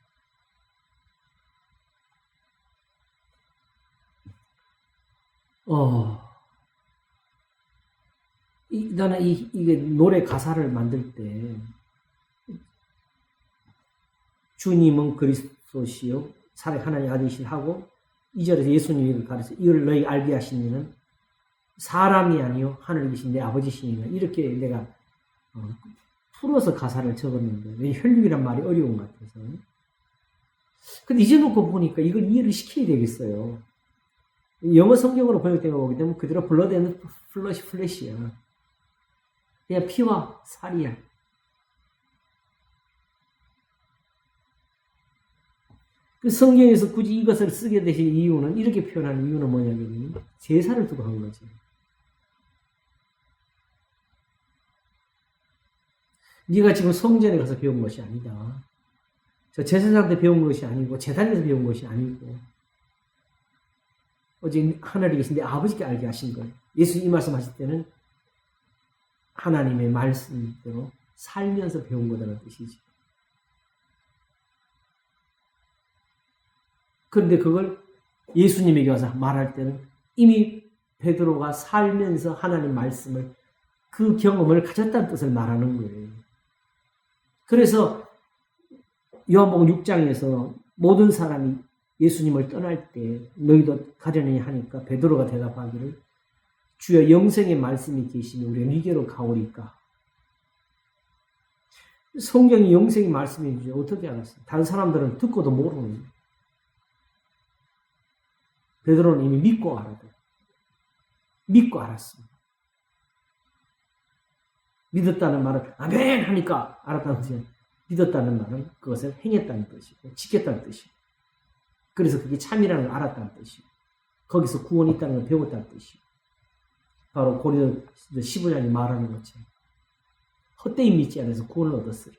S1: 나는 이게 노래 가사를 만들 때 주님은 그리스도시요 살아계신 하나님의 아들이시니 하고 2절에서 예수님이 가르쳐 이를 너희 알게 하시는 사람이 아니요 하늘에 계신 내 아버지시니라 이렇게 내가 풀어서 가사를 적었는데 왜 혈육이란 말이 어려운 것 같아서 근데 이제 놓고 보니까 이걸 이해를 시켜야 되겠어요. 영어 성경으로 번역된 거기 때문에 그대로 블러드 앤 플래시야. 그냥 피와 살이야. 그 성경에서 굳이 이것을 쓰게 되신 이유는 이렇게 표현하는 이유는 뭐냐면 제사를 두고 한 거지. 네가 지금 성전에 가서 배운 것이 아니다. 저 제사장한테 배운 것이 아니고 제단에서 배운 것이 아니고 오직 하늘에 계신 내 아버지께 알게 하신 거예요. 예수님 이 말씀하실 때는 하나님의 말씀대로 살면서 배운 거라는 뜻이지. 그런데 그걸 예수님에게 와서 말할 때는 이미 베드로가 살면서 하나님 말씀을 그 경험을 가졌다는 뜻을 말하는 거예요. 그래서 요한복음 6장에서 모든 사람이 예수님을 떠날 때 너희도 가려느냐 하니까 베드로가 대답하기를 주여 영생의 말씀이 계시니 우리가 니게로 가오리까. 성경이 영생의 말씀인지 어떻게 알았어요? 다른 사람들은 듣고도 모르는 거예요. 베드로는 이미 믿고 알았대. 믿고 알았습니다. 믿었다는 말은 아멘 하니까 알았다는 뜻이에요. 믿었다는 말은 그것을 행했다는 뜻이고 지켰다는 뜻이고 그래서 그게 참이라는 걸 알았다는 뜻이고 거기서 구원이 있다는 걸 배웠다는 뜻이고 바로 고린도 15장이 말하는 것처럼 헛되이 믿지 않아서 구원을 얻었으리.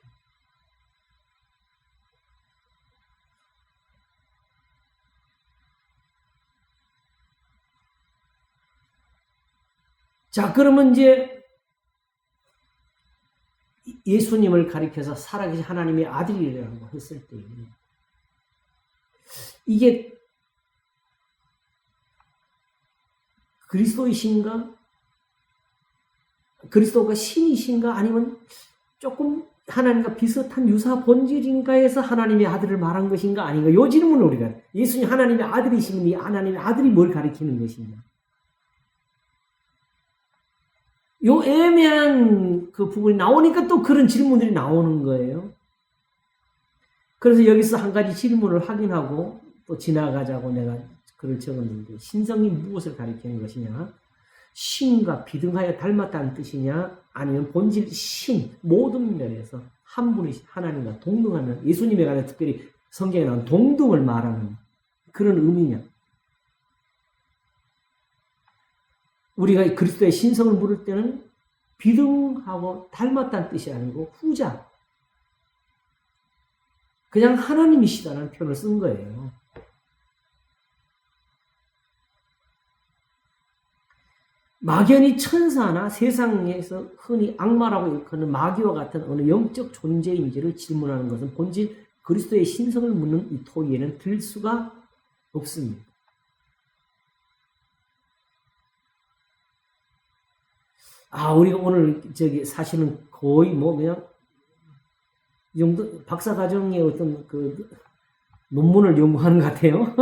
S1: 자, 그러면 이제 예수님을 가리켜서 살아계신 하나님의 아들이라고 했을 때 이게 그리스도이신가? 그리스도가 신이신가? 아니면 조금 하나님과 비슷한 유사 본질인가 해서 하나님의 아들을 말한 것인가 아닌가? 요 질문을 우리가 예수님 하나님의 아들이시면 이 하나님의 아들이 뭘 가리키는 것이냐? 요 애매한 그 부분이 나오니까 또 그런 질문들이 나오는 거예요. 그래서 여기서 한 가지 질문을 확인하고 또 지나가자고 내가 글을 적었는데 신성이 무엇을 가리키는 것이냐? 신과 비등하여 닮았다는 뜻이냐? 아니면 본질 신 모든 면에서 한 분이 하나님과 동등하면 예수님에 관해 특별히 성경에 나온 동등을 말하는 그런 의미냐? 우리가 그리스도의 신성을 물을 때는 비등하고 닮았다는 뜻이 아니고 후자. 그냥 하나님이시다는 표현을 쓴 거예요. 막연히 천사나 세상에서 흔히 악마라고 일컫는 마귀와 같은 어느 영적 존재인지를 질문하는 것은 본질 그리스도의 신성을 묻는 이 토의에는 들 수가 없습니다. 우리가 오늘 사실은 거의 그냥 이 정도 박사과정의 어떤 그 논문을 연구하는 것 같아요.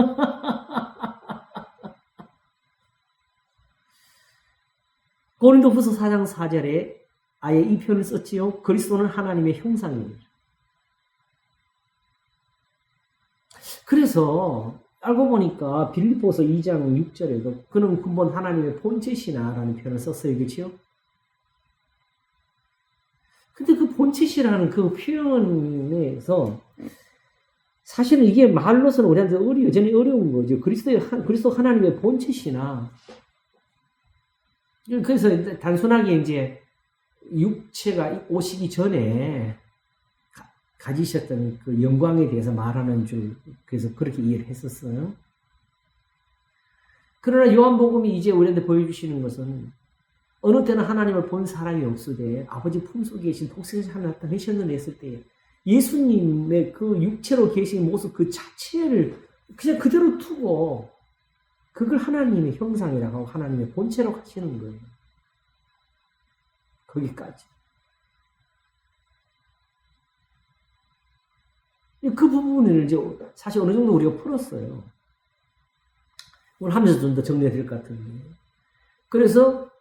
S1: 고린도후서 4장 4절에 아예 이 표현을 썼지요. 그리스도는 하나님의 형상입니다. 그래서 알고 보니까 빌립보서 2장 6절에도 그는 근본 하나님의 본체시나라는 표현을 썼어요. 그렇죠? 근데 그 본체시라는 그 표현에서 사실은 이게 말로서는 우리한테 여전히 어려운 거죠. 그리스도 하나님의 본체시나. 그래서 단순하게 이제 육체가 오시기 전에 가지셨던 그 영광에 대해서 말하는 줄, 그래서 그렇게 이해를 했었어요. 그러나 요한복음이 이제 우리한테 보여주시는 것은 어느 때는 하나님을 본 사람이 없으되 아버지 품속에 계신 독생자 하나 나타내셨는데 했을 때 예수님의 그 육체로 계신 모습 그 자체를 그냥 그대로 두고 그걸 하나님의 형상이라고 하고 하나님의 본체라고 하시는 거예요. 거기까지. 그 부분을 이제 사실 어느 정도 우리가 풀었어요. 오늘 하면서 좀 더 정리해야 될 것 같은데. 그래서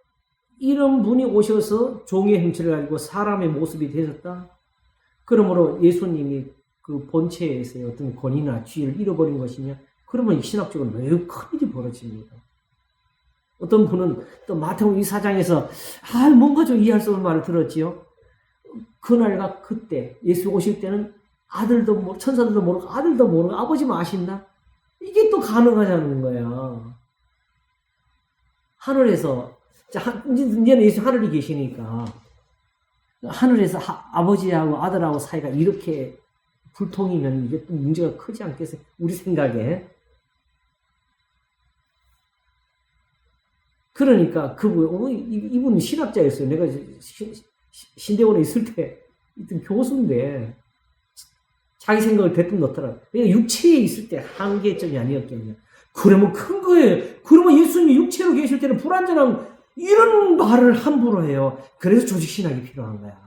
S1: 이런 분이 오셔서 종의 형체를 가지고 사람의 모습이 되셨다. 그러므로 예수님이 그 본체에서의 어떤 권위나 지위를 잃어버린 것이냐? 그러면 신학적으로 매우 큰 일이 벌어집니다. 어떤 분은 또 마태복음 2사장에서 뭔가 좀 이해할 수 없는 말을 들었지요. 그날과 그때 예수 오실 때는 아들도 모르고 천사들도 모르고 아들도 모르고 아버지만 아신다. 이게 또 가능하냐는 거야. 하늘에서 이제는 예수 하늘이 계시니까 하늘에서 아버지하고 아들하고 사이가 이렇게 불통이면 이게 또 문제가 크지 않겠어요? 우리 생각에. 그러니까 이분 신학자였어요. 내가 신대원에 있을 때 있던 교수인데 자기 생각을 대뜸 넣더라고요. 그러니까 육체에 있을 때 한계점이 아니었겠냐. 그러면 큰 거예요. 그러면 예수님이 육체로 계실 때는 불완전한 이런 말을 함부로 해요. 그래서 조직신학이 필요한 거야.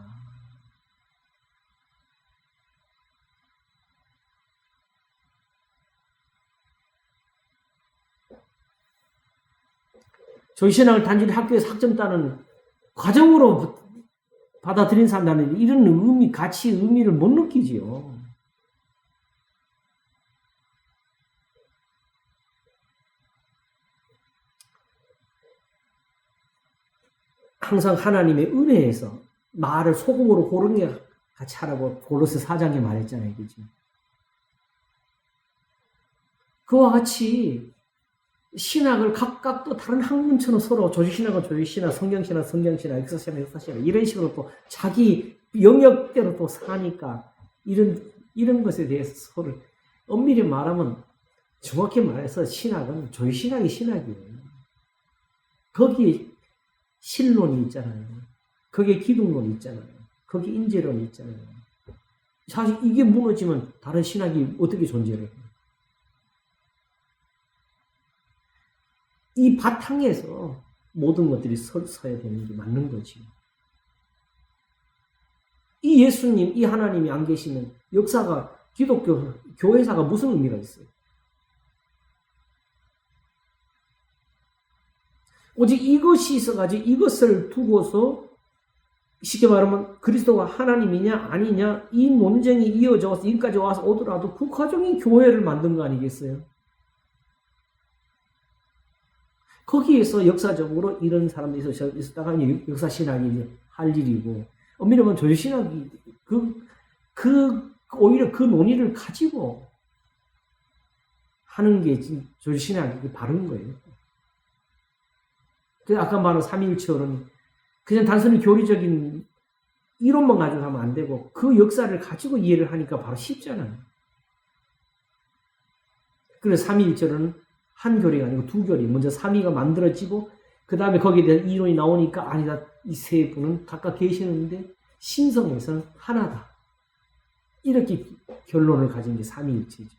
S1: 조직신학을 단순히 학교에서 학점 따는 과정으로 받아들인 사람들은 이런 의미, 가치, 의미를 못 느끼지요. 항상 하나님의 은혜에서 말을 소금으로 고른 게 같이 하라고 고로새 4장에 말했잖아요. 그죠? 그와 같이 신학을 각각 또 다른 학문처럼 서로 조직신학은 조직신학, 성경신학, 성경신학, 역사신학, 역사신학 이런 식으로 또 자기 영역대로 또 사니까 이런 것에 대해서 서로 엄밀히 말하면 정확히 말해서 신학은 조직신학이 신학이에요. 거기에 신론이 있잖아요. 거기에 기독론이 있잖아요. 거기에 인재론이 있잖아요. 사실 이게 무너지면 다른 신학이 어떻게 존재를 해요? 이 바탕에서 모든 것들이 서야 되는 게 맞는 거지. 이 예수님, 이 하나님이 안 계시면 역사가, 기독교 교회사가 무슨 의미가 있어요? 오직 이것이 있어가지고 이것을 두고서 쉽게 말하면 그리스도가 하나님이냐 아니냐 이 논쟁이 이어져 와서 여기까지 와서 오더라도 그 과정이 교회를 만든 거 아니겠어요? 거기에서 역사적으로 이런 사람들이 있었다가 역사신학이 이제 할 일이고, 엄밀히 말하면 조유신학이 오히려 그 논의를 가지고 하는 게 조유신학이 바른 거예요. 그 아까 말한 삼위일체론이 그냥 단순히 교리적인 이론만 가지고 하면 안 되고 그 역사를 가지고 이해를 하니까 바로 쉽잖아요. 그래서 삼위일체론은 한 교리가 아니고 두 교리. 먼저 삼위가 만들어지고 그 다음에 거기에 대한 이론이 나오니까 아니다. 이 세 분은 각각 계시는데 신성에서는 하나다. 이렇게 결론을 가진 게 삼위일체죠.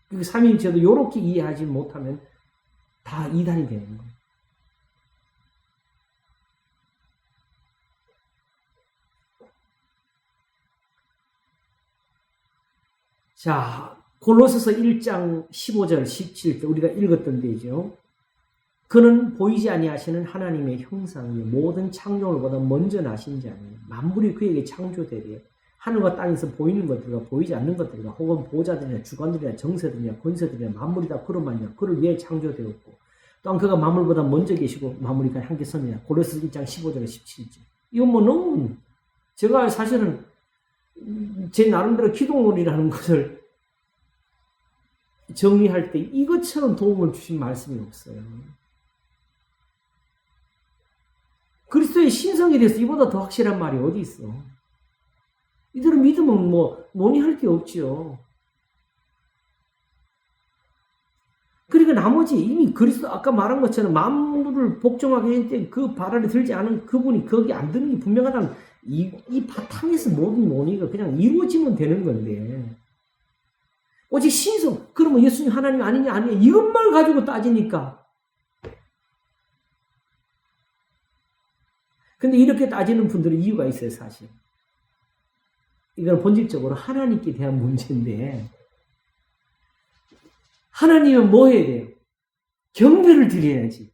S1: 그 삼위일체도 이렇게 이해하지 못하면 다 이단이 되는 거예요. 자, 골로새서 1장 15절 17절 우리가 읽었던 데죠. 그는 보이지 아니하시는 하나님의 형상이 모든 창조물보다 먼저 나신 자니 만물이 그에게 창조되리에 하늘과 땅에서 보이는 것들과 보이지 않는 것들과 혹은 보좌들이나 주관들이나 정세들이나 권세들이나 만물이 다 그로 말미암아 그를 위해 창조되었고 또한 그가 만물보다 먼저 계시고 만물이 함께 섭니다. 골로새서 1장 15절에 17절. 이건 뭐 너무 제가 사실은 제 나름대로 기독론이라는 것을 정리할 때 이것처럼 도움을 주신 말씀이 없어요. 그리스도의 신성에 대해서 이보다 더 확실한 말이 어디 있어? 이들은 믿으면 뭐 논의할 게 없지요. 그러니까 나머지 이미 그리스도 아까 말한 것처럼 만물을 복종하게 했을 때 그 발 아래 들지 않은 그분이 거기 안 드는 게 분명하다는 이 바탕에서 모든 논의가 그냥 이루어지면 되는 건데 오직 신성 그러면 예수님 하나님 아니냐 아니냐 이것만 가지고 따지니까 근데 이렇게 따지는 분들은 이유가 있어요. 사실 이건 본질적으로 하나님께 대한 문제인데 하나님은 뭐 해야 돼요? 경배를 드려야지.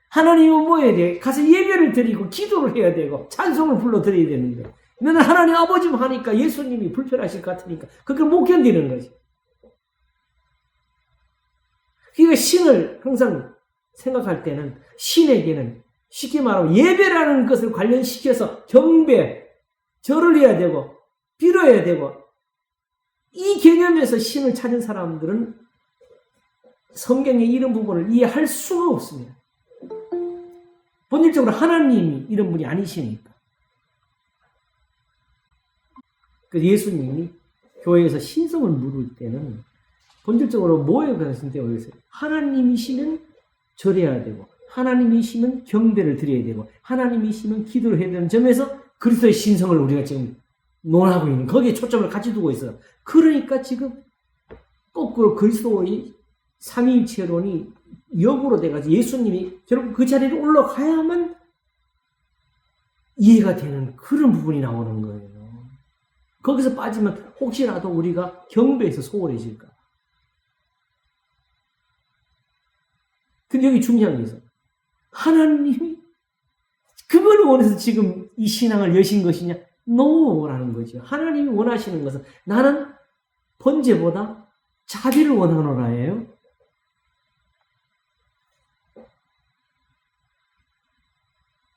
S1: 하나님은 뭐 해야 돼요? 가서 예배를 드리고 기도를 해야 되고 찬송을 불러드려야 되는 거예요. 너는 하나님 아버지만 하니까 예수님이 불편하실 것 같으니까 그걸 못 견디는 거지. 그러니까 신을 항상 생각할 때는 신에게는 쉽게 말하면 예배라는 것을 관련시켜서 경배, 절을 해야 되고 빌어야 되고 이 개념에서 신을 찾은 사람들은 성경의 이런 부분을 이해할 수가 없습니다. 본질적으로 하나님이 이런 분이 아니시니까. 그 예수님이 교회에서 신성을 물을 때는 본질적으로 뭐에 관해서 하나님이시면 절해야 되고 하나님이시면 경배를 드려야 되고 하나님이시면 기도를 해야 되는 점에서 그리스도의 신성을 우리가 지금 논하고 있는 거기에 초점을 같이 두고 있어요. 그러니까 지금 거꾸로 그리스도의 삼위일체론이 역으로 돼가지고 예수님이 결국 그 자리에 올라가야만 이해가 되는 그런 부분이 나오는 거예요. 거기서 빠지면 혹시라도 우리가 경배에서 소홀해질까. 근데 여기 중요한 게 있어요. 하나님이 그걸 원해서 지금 이 신앙을 여신 것이냐? 노라는 거죠. 하나님이 원하시는 것은 나는 번제보다 자비를 원하노라예요.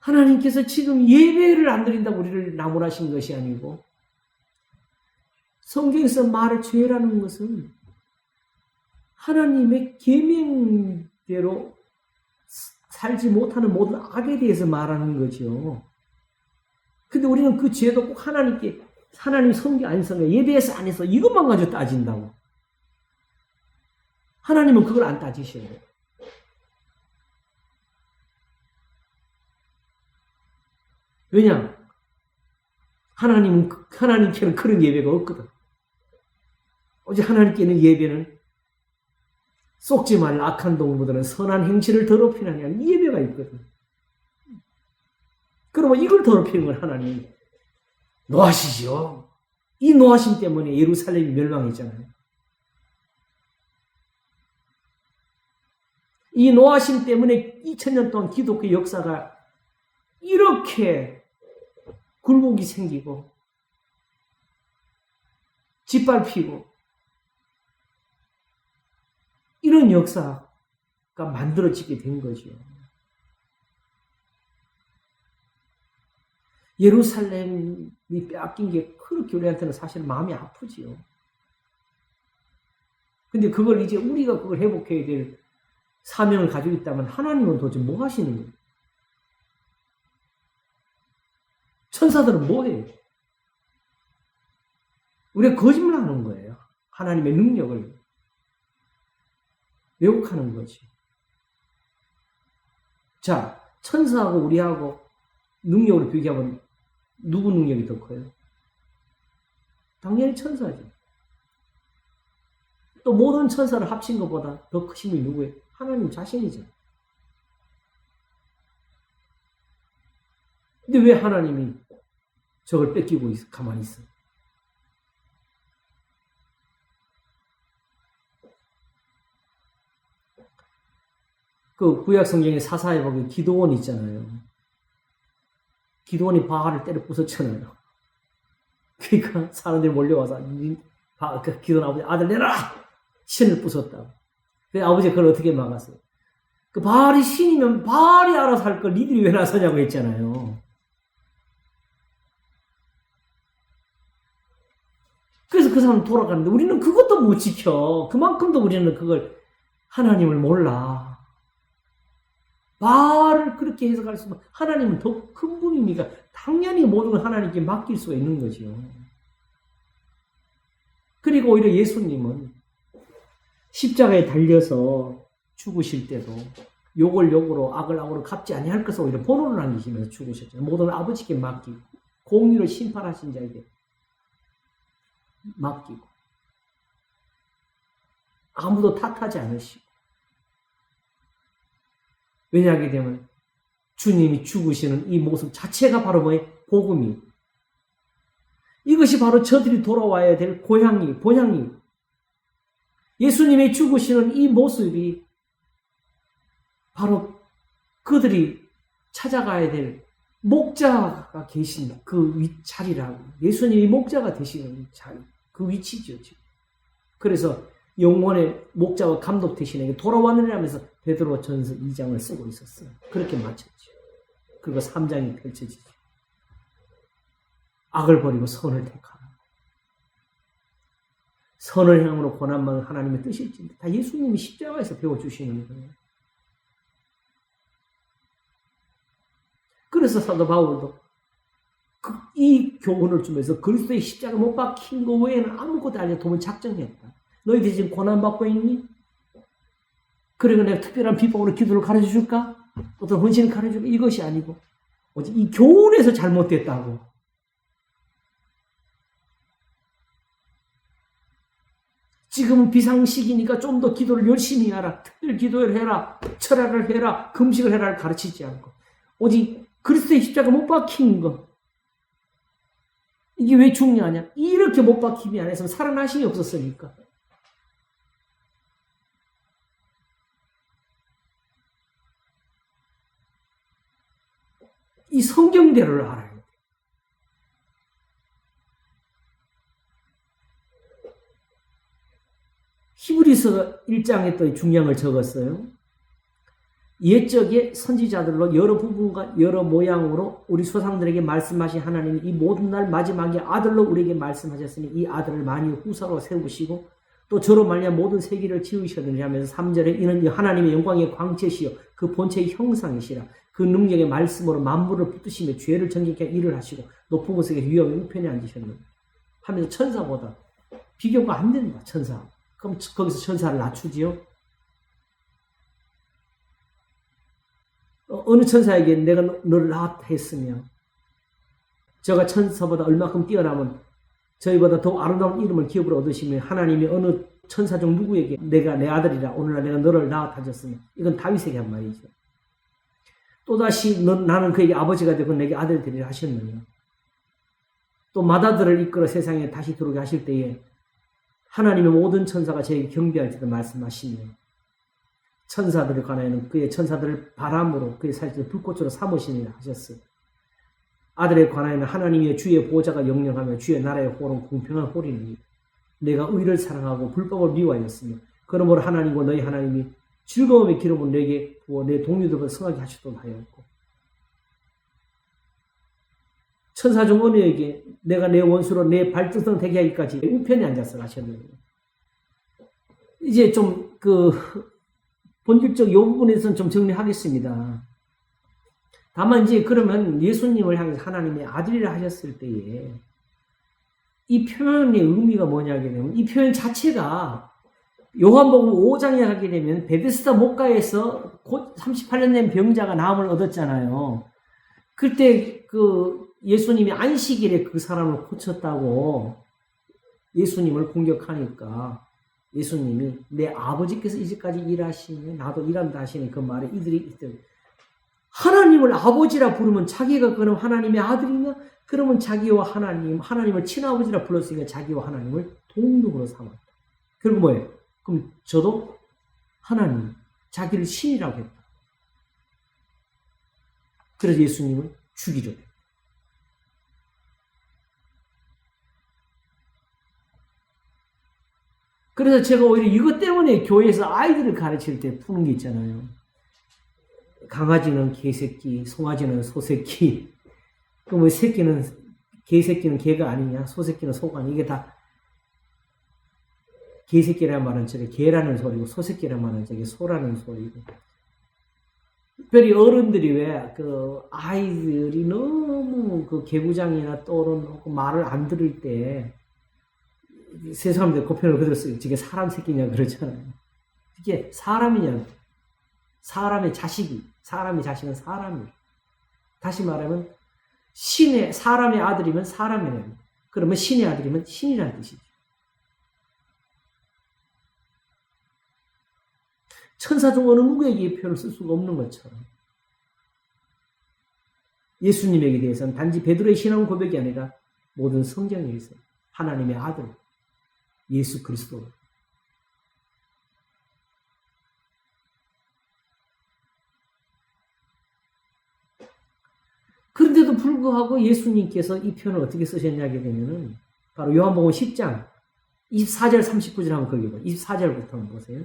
S1: 하나님께서 지금 예배를 안 드린다고 우리를 나무라신 것이 아니고 성경에서 말할 죄라는 것은 하나님의 계명대로 살지 못하는 모든 악에 대해서 말하는 거죠. 근데 우리는 그 죄도 꼭 하나님 성경 안 성경 예배에서 안 해서 이것만 가지고 따진다고. 하나님은 그걸 안 따지셔요. 왜냐? 하나님께는 그런 예배가 없거든. 오직 하나님께는 예배는 속지 말 악한 동무들은 선한 행실을 더럽히느냐는 이 예배가 있거든. 그러면 이걸 더럽히는 걸 하나님 노하시죠. 이 노하심 때문에 예루살렘이 멸망했잖아요. 이 노하심 때문에 2000년 동안 기독교 역사가 이렇게 굴곡이 생기고 짓밟히고 이런 역사가 만들어지게 된 거죠. 예루살렘이 빼앗긴 게 그렇게 우리한테는 사실 마음이 아프지요. 근데 그걸 이제 우리가 그걸 회복해야 될 사명을 가지고 있다면 하나님은 도대체 뭐 하시는 거예요? 천사들은 뭐 해요? 우리가 거짓말하는 거예요. 하나님의 능력을 왜곡하는 거지. 자, 천사하고 우리하고 능력으로 비교하면 누구 능력이 더 커요? 당연히 천사죠. 또 모든 천사를 합친 것보다 더 크신 분이 누구예요? 하나님 자신이죠. 근데 왜 하나님이 저걸 뺏기고 가만히 있어요? 그 구약 성경에 사사에 보면 기도원 있잖아요. 기도원이 바알을 때려 부쉈잖아요. 그러니까 사람들이 몰려와서 기도원 아버지 아들 내놔! 신을 부쉈다. 그 아버지가 그걸 어떻게 막았어요? 그 바알이 신이면 바알이 알아서 할 걸 니들이 왜 나서냐고 했잖아요. 그래서 그 사람은 돌아가는데 우리는 그것도 못 지켜. 그만큼도 우리는 그걸 하나님을 몰라. 바알을 그렇게 해석할 수 있으면 하나님은 더 큰 분이니까 당연히 모든 걸 하나님께 맡길 수가 있는 거죠. 그리고 오히려 예수님은 십자가에 달려서 죽으실 때도 욕을 욕으로 악을 악으로 갚지 아니할 것을 오히려 본호를 남기시면서 죽으셨잖아요. 모든 걸 아버지께 맡기고 공의를 심판하신 자에게 맡기고 아무도 탓하지 않으시고 왜냐하게 되면 주님이 죽으시는 이 모습 자체가 바로 뭐예요? 복음이. 이것이 바로 저들이 돌아와야 될 본향이. 예수님이 죽으시는 이 모습이 바로 그들이 찾아가야 될 목자가 계신 그 자리라고. 예수님이 목자가 되시는 자리, 그 위치죠. 지금. 그래서 영원의 목자와 감독 되시는 돌아왔느냐 하면서 베드로 전서 2장을 쓰고 있었어요. 그렇게 마쳤죠. 그리고 3장이 펼쳐지죠. 악을 버리고 선을 택하라. 선을 향으로 고난받는 하나님의 뜻일진데 다 예수님이 십자가에서 배워주시는 거예요. 그래서 사도 바울도 이 교훈을 주면서 그리스도의 십자가 못 박힌 거 외에는 아무것도 아니야 도움을 작정했다. 너희들이 지금 고난받고 있니? 그리고 내가 특별한 비법으로 기도를 가르쳐 줄까? 어떤 헌신을 가르쳐 줄까? 이것이 아니고 오직 이 교훈에서 잘못됐다고. 지금은 비상시기니까 좀 더 기도를 열심히 하라. 특별 기도를 해라. 철학을 해라. 금식을 해라를 가르치지 않고 오직 그리스도의 십자가 못 박힌 거. 이게 왜 중요하냐? 이렇게 못 박힘이 안 했으면 살아나심이 없었으니까. 이 성경대로를 알아야 돼. 히브리서 1장에 또 중요한 적었어요. 옛적의 선지자들로 여러 부분과 여러 모양으로 우리 조상들에게 말씀하신 하나님이 이 모든 날 마지막에 아들로 우리에게 말씀하셨으니 이 아들을 만유 후사로 세우시고 또 저로 말미암아 모든 세계를 지으셨느니 하면서 3절에 이는 하나님의 영광의 광채시여 그 본체의 형상이시라 그 능력의 말씀으로 만물을 붙드시며 죄를 정직하게 일을 하시고 높은 곳에 위엄의 우편에 앉으셨느니 하면서 천사보다 비교가 안 된다. 천사. 그럼 거기서 천사를 낮추지요. 어느 천사에게 내가 너를 낳았다 했으며 저가 천사보다 얼마큼 뛰어나면 저희보다 더 아름다운 이름을 기업으로 얻으시며 하나님이 어느 천사 중 누구에게 내가 내 아들이라 오늘날 내가 너를 낳아타졌으니 이건 다윗에게 한 말이죠. 또다시 나는 그에게 아버지가 되고 내게 아들 되리라 하셨느냐. 또 마다들을 이끌어 세상에 다시 들어오게 하실 때에 하나님의 모든 천사가 저에게 경배할지도 말씀하시며 천사들을 관하여는 그의 천사들을 바람으로 그의 살찌를 불꽃으로 삼으시니라 하셨어요. 아들에 관하여는 하나님의 주의 보호자가 영영하며 주의 나라의 호는 공평한 호리니 내가 의를 사랑하고 불법을 미워하였으며 그러므로 하나님과 너희 하나님이 즐거움의 기름을 내게 부어 내 동료들과 성하게 하시도록 하였고 천사 중 어느에게 내가 내 원수로 내 발등상 되게 하기까지 우편에 앉아서 하셨느니라. 이제 좀 본질적 이 부분에서는 좀 정리하겠습니다. 다만 이제 그러면 예수님을 향해서 하나님의 아들이라 하셨을 때에 이 표현의 의미가 뭐냐 하게 되면 이 표현 자체가 요한복음 5장에 가게 되면 베데스다 목가에서 곧 38년 된 병자가 나음을 얻었잖아요. 그때 예수님이 안식일에 그 사람을 고쳤다고 예수님을 공격하니까 예수님이 내 아버지께서 이제까지 일하시면 나도 일한다 하시는 그 말에 이들이 하나님을 아버지라 부르면 자기가 그럼 하나님의 아들이냐? 그러면 자기와 하나님을 친아버지라 불렀으니까 자기와 하나님을 동등으로 삼았다. 그리고 뭐예요? 그럼 저도 하나님, 자기를 신이라고 했다. 그래서 예수님을 죽이려 했다. 그래서 제가 오히려 이것 때문에 교회에서 아이들을 가르칠 때 푸는 게 있잖아요. 강아지는 개새끼, 송아지는 소새끼, 그럼 새끼는, 개새끼는 개가 아니냐, 소새끼는 소가 아니냐, 이게 다 개새끼라는 말은 저게 개라는 소리고, 소새끼라는 말은 저게 소라는 소리고. 특별히 어른들이 왜, 아이들이 너무 개구장이나 또는 말을 안 들을 때, 세 사람들 그 표현을 그대로 쓰요. 저게 사람 새끼냐 그러잖아요. 이게 사람이냐, 사람의 자식은 사람이에요. 다시 말하면 사람의 아들이면 사람이에요. 그러면 신의 아들이면 신이라는 뜻이죠. 천사 중 어느 누구에게 이 표현을 쓸 수가 없는 것처럼 예수님에게 대해서는 단지 베드로의 신앙 고백이 아니라 모든 성경에서 하나님의 아들 예수 그리스도 그런데도 불구하고 예수님께서 이 표현을 어떻게 쓰셨냐게 되면은 바로 요한복음 10장 24절 39절 한번 거기 봐요. 24절부터 한번 보세요.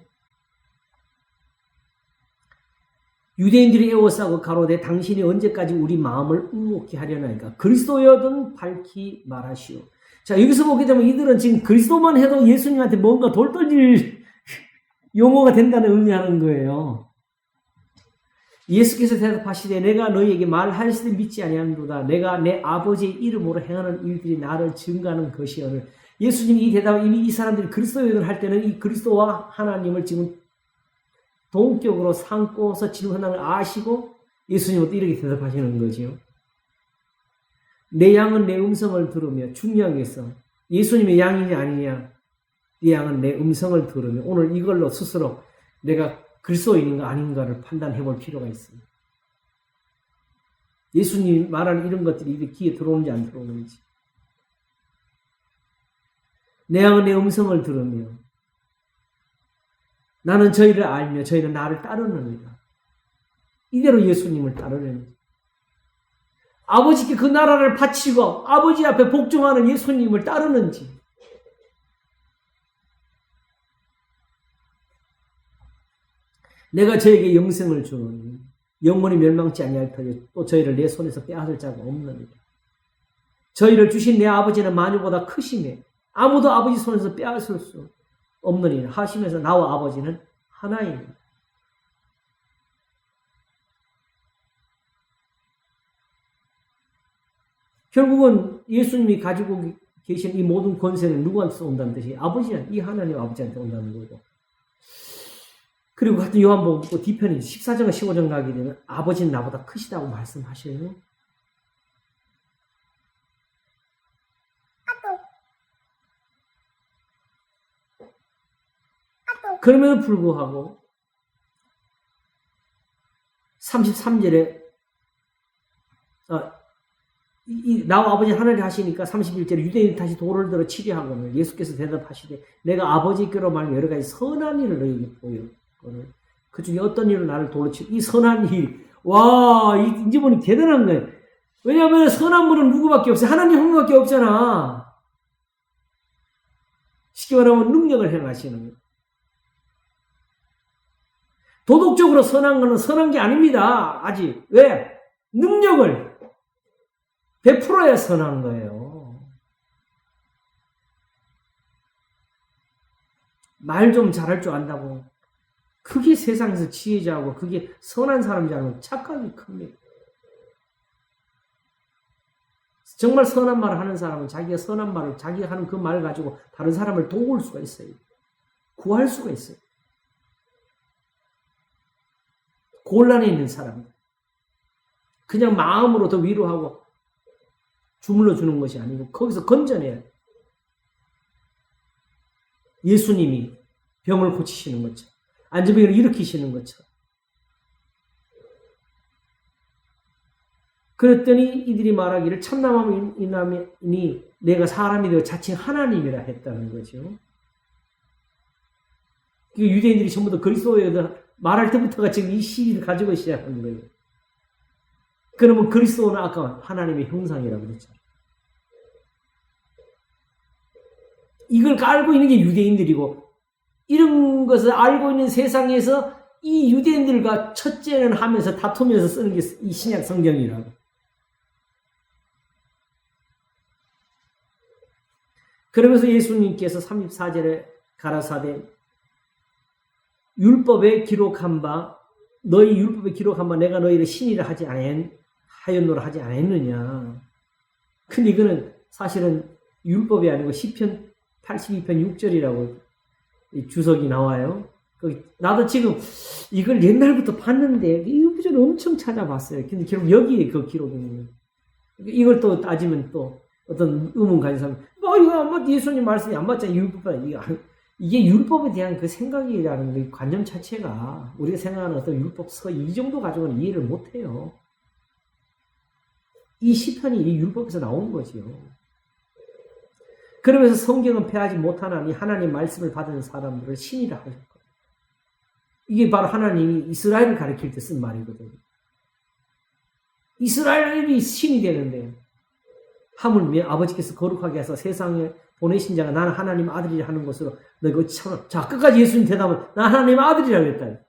S1: 유대인들이 에워싸고 가로되 당신이 언제까지 우리 마음을 우혹케 하려나이까 그리스도여든 밝히 말하시오. 자, 여기서 보게 되면 이들은 지금 그리스도만 해도 예수님한테 뭔가 돌 던질 용어가 된다는 의미하는 거예요. 예수께서 대답하시되 내가 너희에게 말하시되 믿지 아니하는도다. 내가 내 아버지의 이름으로 행하는 일들이 나를 증거하는 것이오늘. 예수님이 이 대답을 이미 이 사람들이 그리스도인을 할 때는 이 그리스도와 하나님을 지금 동격으로 삼고서 질문하는 걸 아시고 예수님은 또 이렇게 대답하시는 거지요. 내 양은 내 음성을 들으며 중요한 게 있어. 예수님의 양이냐 아니냐. 이 양은 내 음성을 들으며 오늘 이걸로 스스로 내가 그리스도인인가 아닌가를 판단해 볼 필요가 있습니다. 예수님이 말하는 이런 것들이 귀에 들어오는지 안 들어오는지. 내 양은 내 음성을 들으며 나는 저희를 알며 저희는 나를 따르느니라. 이대로 예수님을 따르려는 아버지께 그 나라를 바치고 아버지 앞에 복종하는 예수님을 따르는지 내가 저에게 영생을 주노니 영원히 멸망치 아니할 터에 또 저희를 내 손에서 빼앗을 자가 없느니라. 저희를 주신 내 아버지는 만유보다 크시매 아무도 아버지 손에서 빼앗을 수 없느니라 하시면서 나와 아버지는 하나입니다. 결국은 예수님이 가지고 계신 이 모든 권세는 누구한테서 온다는 뜻이 아버지한테, 이 하나님 아버지한테 온다는 거고. 그리고 같은 요한복음 뒤편에 14절과 15절 가게 되면 아버지는 나보다 크시다고 말씀하셔요. 그럼에도 불구하고 33절에 나와 아버지 하나님 하시니까 31절에 유대인이 다시 돌을 들어 치려하거늘 예수께서 대답하시되 내가 아버지께로 말하면 여러 가지 선한 일을 너희에게 보였거늘 그 중에 어떤 일을 나를 돌로 치고 이 선한 일 와 이제 보니 대단한 거예요. 왜냐하면 선한 분은 누구밖에 없어요. 하나님 한 분밖에 없잖아. 쉽게 말하면 능력을 행하시는 거예요. 도덕적으로 선한 거는 선한 게 아닙니다. 아직. 왜? 능력을 베풀어야 선한 거예요. 말 좀 잘할 줄 안다고 그게 세상에서 지혜자고 그게 선한 사람인 줄 알면 착각이 큽니다. 정말 선한 말을 하는 사람은 자기가 선한 말을 자기가 하는 그 말을 가지고 다른 사람을 도울 수가 있어요. 구할 수가 있어요. 곤란해 있는 사람들. 그냥 마음으로 더 위로하고 주물러 주는 것이 아니고 거기서 건져내야 돼요. 예수님이 병을 고치시는 것처럼 안전병을 일으키시는 것처럼. 그랬더니 이들이 말하기를 참남함이니 내가 사람이 되어 자칭 하나님이라 했다는 거죠. 유대인들이 전부 다 그리스도에 말할 때부터가 지금 이 시비를 가지고 시작하는 거예요. 그러면 그리스도는 아까 하나님의 형상이라고 그랬죠. 이걸 알고 있는 게 유대인들이고 이런 것을 알고 있는 세상에서 이 유대인들과 첫째는 하면서 다투면서 쓰는 게 이 신약 성경이라고. 그러면서 예수님께서 34절에 가라사대 율법에 기록한 바 너희 율법에 기록한 바 내가 너희를 신이라 하지 하였노라 하지 않았느냐. 근데 이거는 사실은 율법이 아니고 시편 82편 6절이라고 주석이 나와요. 나도 지금 이걸 옛날부터 봤는데 이 구절을 엄청 찾아봤어요. 근데 결국 여기에 그 기록이 있는 거예요. 이걸 또 따지면 또 어떤 의문 가진 사람, 이거 예수님 말씀이 안 맞잖아. 이게 율법에 대한 그 생각이라는 그 관념 자체가 우리가 생각하는 어떤 율법서 이 정도 가지고는 이해를 못 해요. 이 시편이 이 율법에서 나온 거지요. 그러면서 성경은 폐하지 못하나니 하나님 말씀을 받은 사람들을 신이라 하셨거든요. 이게 바로 하나님이 이스라엘을 가리킬 때 쓴 말이거든요. 이스라엘이 신이 되는데 하물며 아버지께서 거룩하게 해서 세상에 보내신 자가 나는 하나님 아들이라 하는 것으로 너희가 참. 자, 끝까지 예수님 대답은 나 하나님 아들이라고 했다.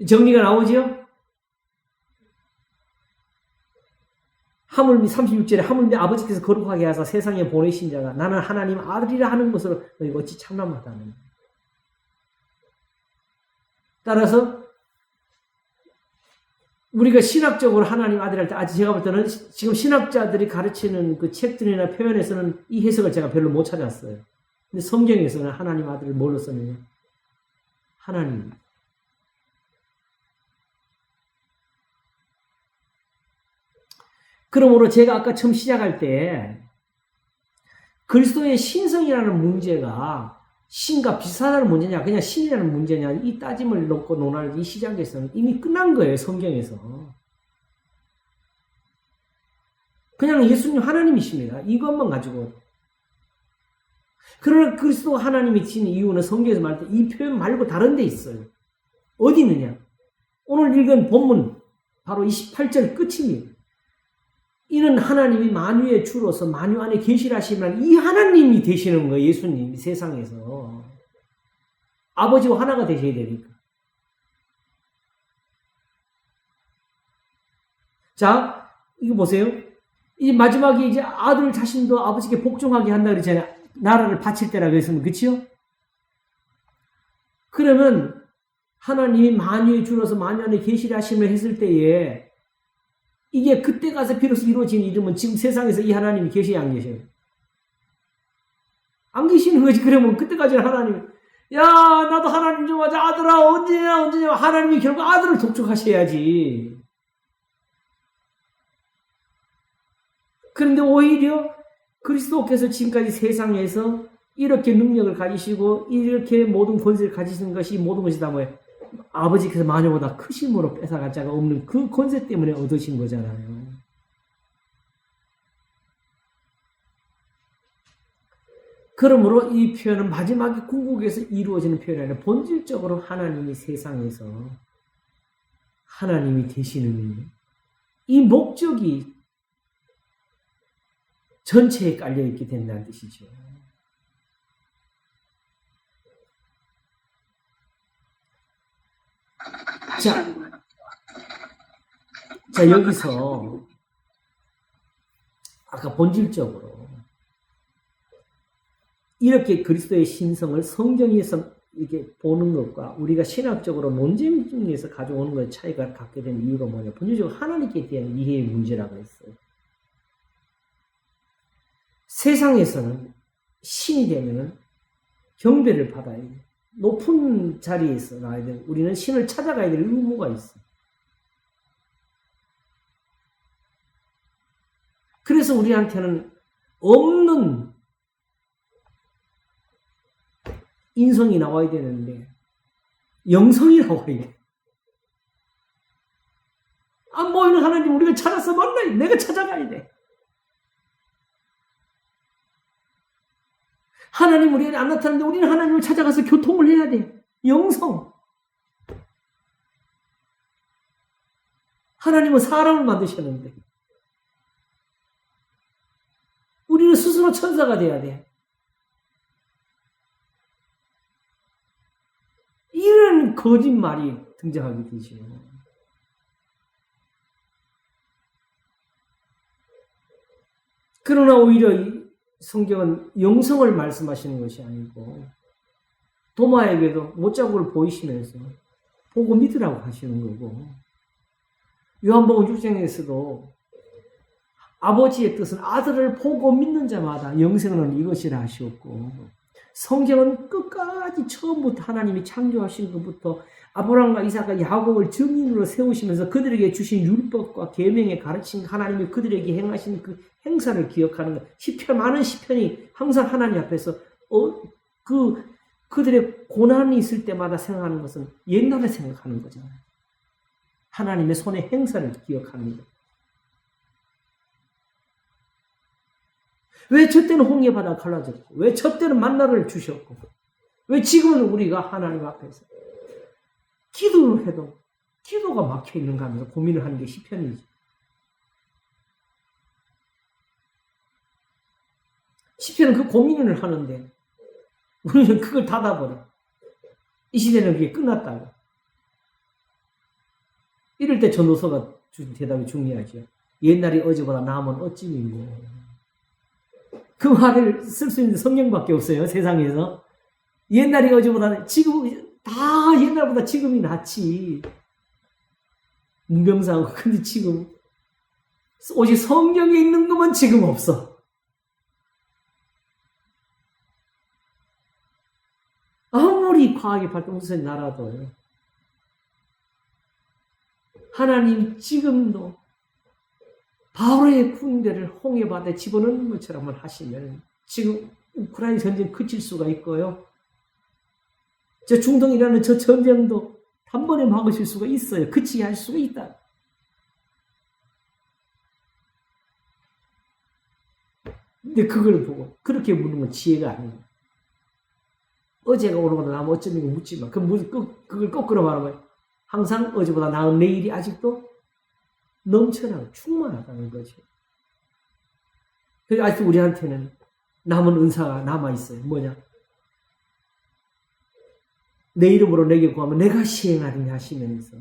S1: 정리가 나오지요? 하물며 36절에 하물며 아버지께서 거룩하게 하사 세상에 보내신 자가 나는 하나님 아들이라 하는 것으로 너희가 어찌 참남하다는. 따라서 우리가 신학적으로 하나님 아들 할 때 아직 제가 볼 때는 지금 신학자들이 가르치는 그 책들이나 표현에서는 이 해석을 제가 별로 못 찾았어요. 근데 성경에서는 하나님 아들을 뭘로 썼느냐? 하나님. 그러므로 제가 아까 처음 시작할 때 그리스도의 신성이라는 문제가 신과 비슷하다는 문제냐 그냥 신이라는 문제냐 이 따짐을 놓고 논할 이 시작에서는 이미 끝난 거예요. 성경에서. 그냥 예수님 하나님이십니다. 이것만 가지고. 그러나 그리스도가 하나님이신 이유는 성경에서 말할 때 이 표현 말고 다른 데 있어요. 어디 있느냐? 오늘 읽은 본문 바로 28절 끝입니다. 이는 하나님이 만유의 주로서 만유 안에 계시라시면 이 하나님이 되시는 거예요. 예수님이 세상에서. 아버지와 하나가 되셔야 되니까. 자, 이거 보세요. 이 마지막에 이제 아들 자신도 아버지께 복종하게 한다 그랬잖아요. 나라를 바칠 때라 그랬으면, 그치요? 그러면 하나님이 만유의 주로서 만유 안에 계시라심을 했을 때에 이게 그때 가서 비로소 이루어진 일이면 지금 세상에서 이 하나님이 계셔야 안 계셔요? 안 계시는 거지. 그러면 그때까지는 하나님이 야 나도 하나님 좀 하자 아들아 언제냐 하나님이 결국 아들을 독촉하셔야지. 그런데 오히려 그리스도께서 지금까지 세상에서 이렇게 능력을 가지시고 이렇게 모든 권세를 가지시는 것이 모든 것이 다 뭐예요? 아버지께서 마녀보다 크심으로 뺏어갈 자가 없는 그 권세 때문에 얻으신 거잖아요. 그러므로 이 표현은 마지막에 궁극에서 이루어지는 표현이 아니라 본질적으로 하나님이 세상에서 하나님이 되시는 이 목적이 전체에 깔려있게 된다는 뜻이죠. 자, 여기서 아까 본질적으로 이렇게 그리스도의 신성을 성경에서 이렇게 보는 것과 우리가 신학적으로 논쟁 중에서 가져오는 것 차이가 갖게 된 이유가 뭐냐? 본질적으로 하나님께 대한 이해의 문제라고 했어요. 세상에서는 신이 되면 경배를 받아야 돼. 높은 자리에서 나야 돼. 우리는 신을 찾아가야 될 의무가 있어. 그래서 우리한테는 없는 인성이 나와야 되는데 영성이 나와야 돼. 안 보이는 하나님 우리가 찾아서 만나야 돼. 내가 찾아가야 돼. 하나님 우리 안에 안 나타나는데 우리는 하나님을 찾아가서 교통을 해야 돼. 영성. 하나님은 사람을 만드셨는데 우리는 스스로 천사가 돼야 돼. 이런 거짓말이 등장하게 되죠. 그러나 오히려 이 성경은 영성을 말씀하시는 것이 아니고 도마에게도 못자국을 보이시면서 보고 믿으라고 하시는 거고 요한복음 6장에서도 아버지의 뜻은 아들을 보고 믿는 자마다 영생은 이것이라 하시었고 성경은 끝까지 처음부터 하나님이 창조하신 것부터 아브라함과 이삭과 야곱을 증인으로 세우시면서 그들에게 주신 율법과 계명에 가르친 하나님이 그들에게 행하신 그 행사를 기억하는 것. 많은 시편이 항상 하나님 앞에서 그들의 고난이 있을 때마다 생각하는 것은 옛날에 생각하는 거잖아요. 하나님의 손의 행사를 기억하는 것. 왜 저 때는 홍해 바다 갈라졌고, 왜 저 때는 만나를 주셨고, 왜 지금은 우리가 하나님 앞에서 기도를 해도 기도가 막혀 있는가 하면서 고민을 하는 게 시편이지. 시편은 그 고민을 하는데 우리는 그걸 닫아버려. 이 시대는 그게 끝났다고. 이럴 때 전도서가 준 대답이 중요하죠. 옛날이 어제보다 나으면 어찌민고. 그 말을 쓸 수 있는 성경밖에 없어요. 세상에서. 옛날이 어제보다 지금 다 옛날보다 지금이 낫지. 문병사하고. 근데 지금 오직 성경에 있는 것만 지금 없어. 아무리 과학의 발전소에 날아도 하나님 지금도 바로의 군대를 홍해바다에 집어넣는 것처럼 하시면 지금 우크라이나 전쟁 그칠 수가 있고요. 저 중동이라는 저 전쟁도 단번에 막으실 수가 있어요. 그치게 할 수가 있다. 근데 그걸 보고 그렇게 묻는 건 지혜가 아니에요. 어제가 오늘보다 나면 어쩌면 묻지 마. 그걸 거꾸로 말하면 항상 어제보다 나은 내일이 아직도 넘쳐나고 충만하다는 거죠. 그래서 아직도 우리한테는 남은 은사가 남아있어요. 뭐냐? 내 이름으로 내게 구하면 내가 시행하리니 하시면서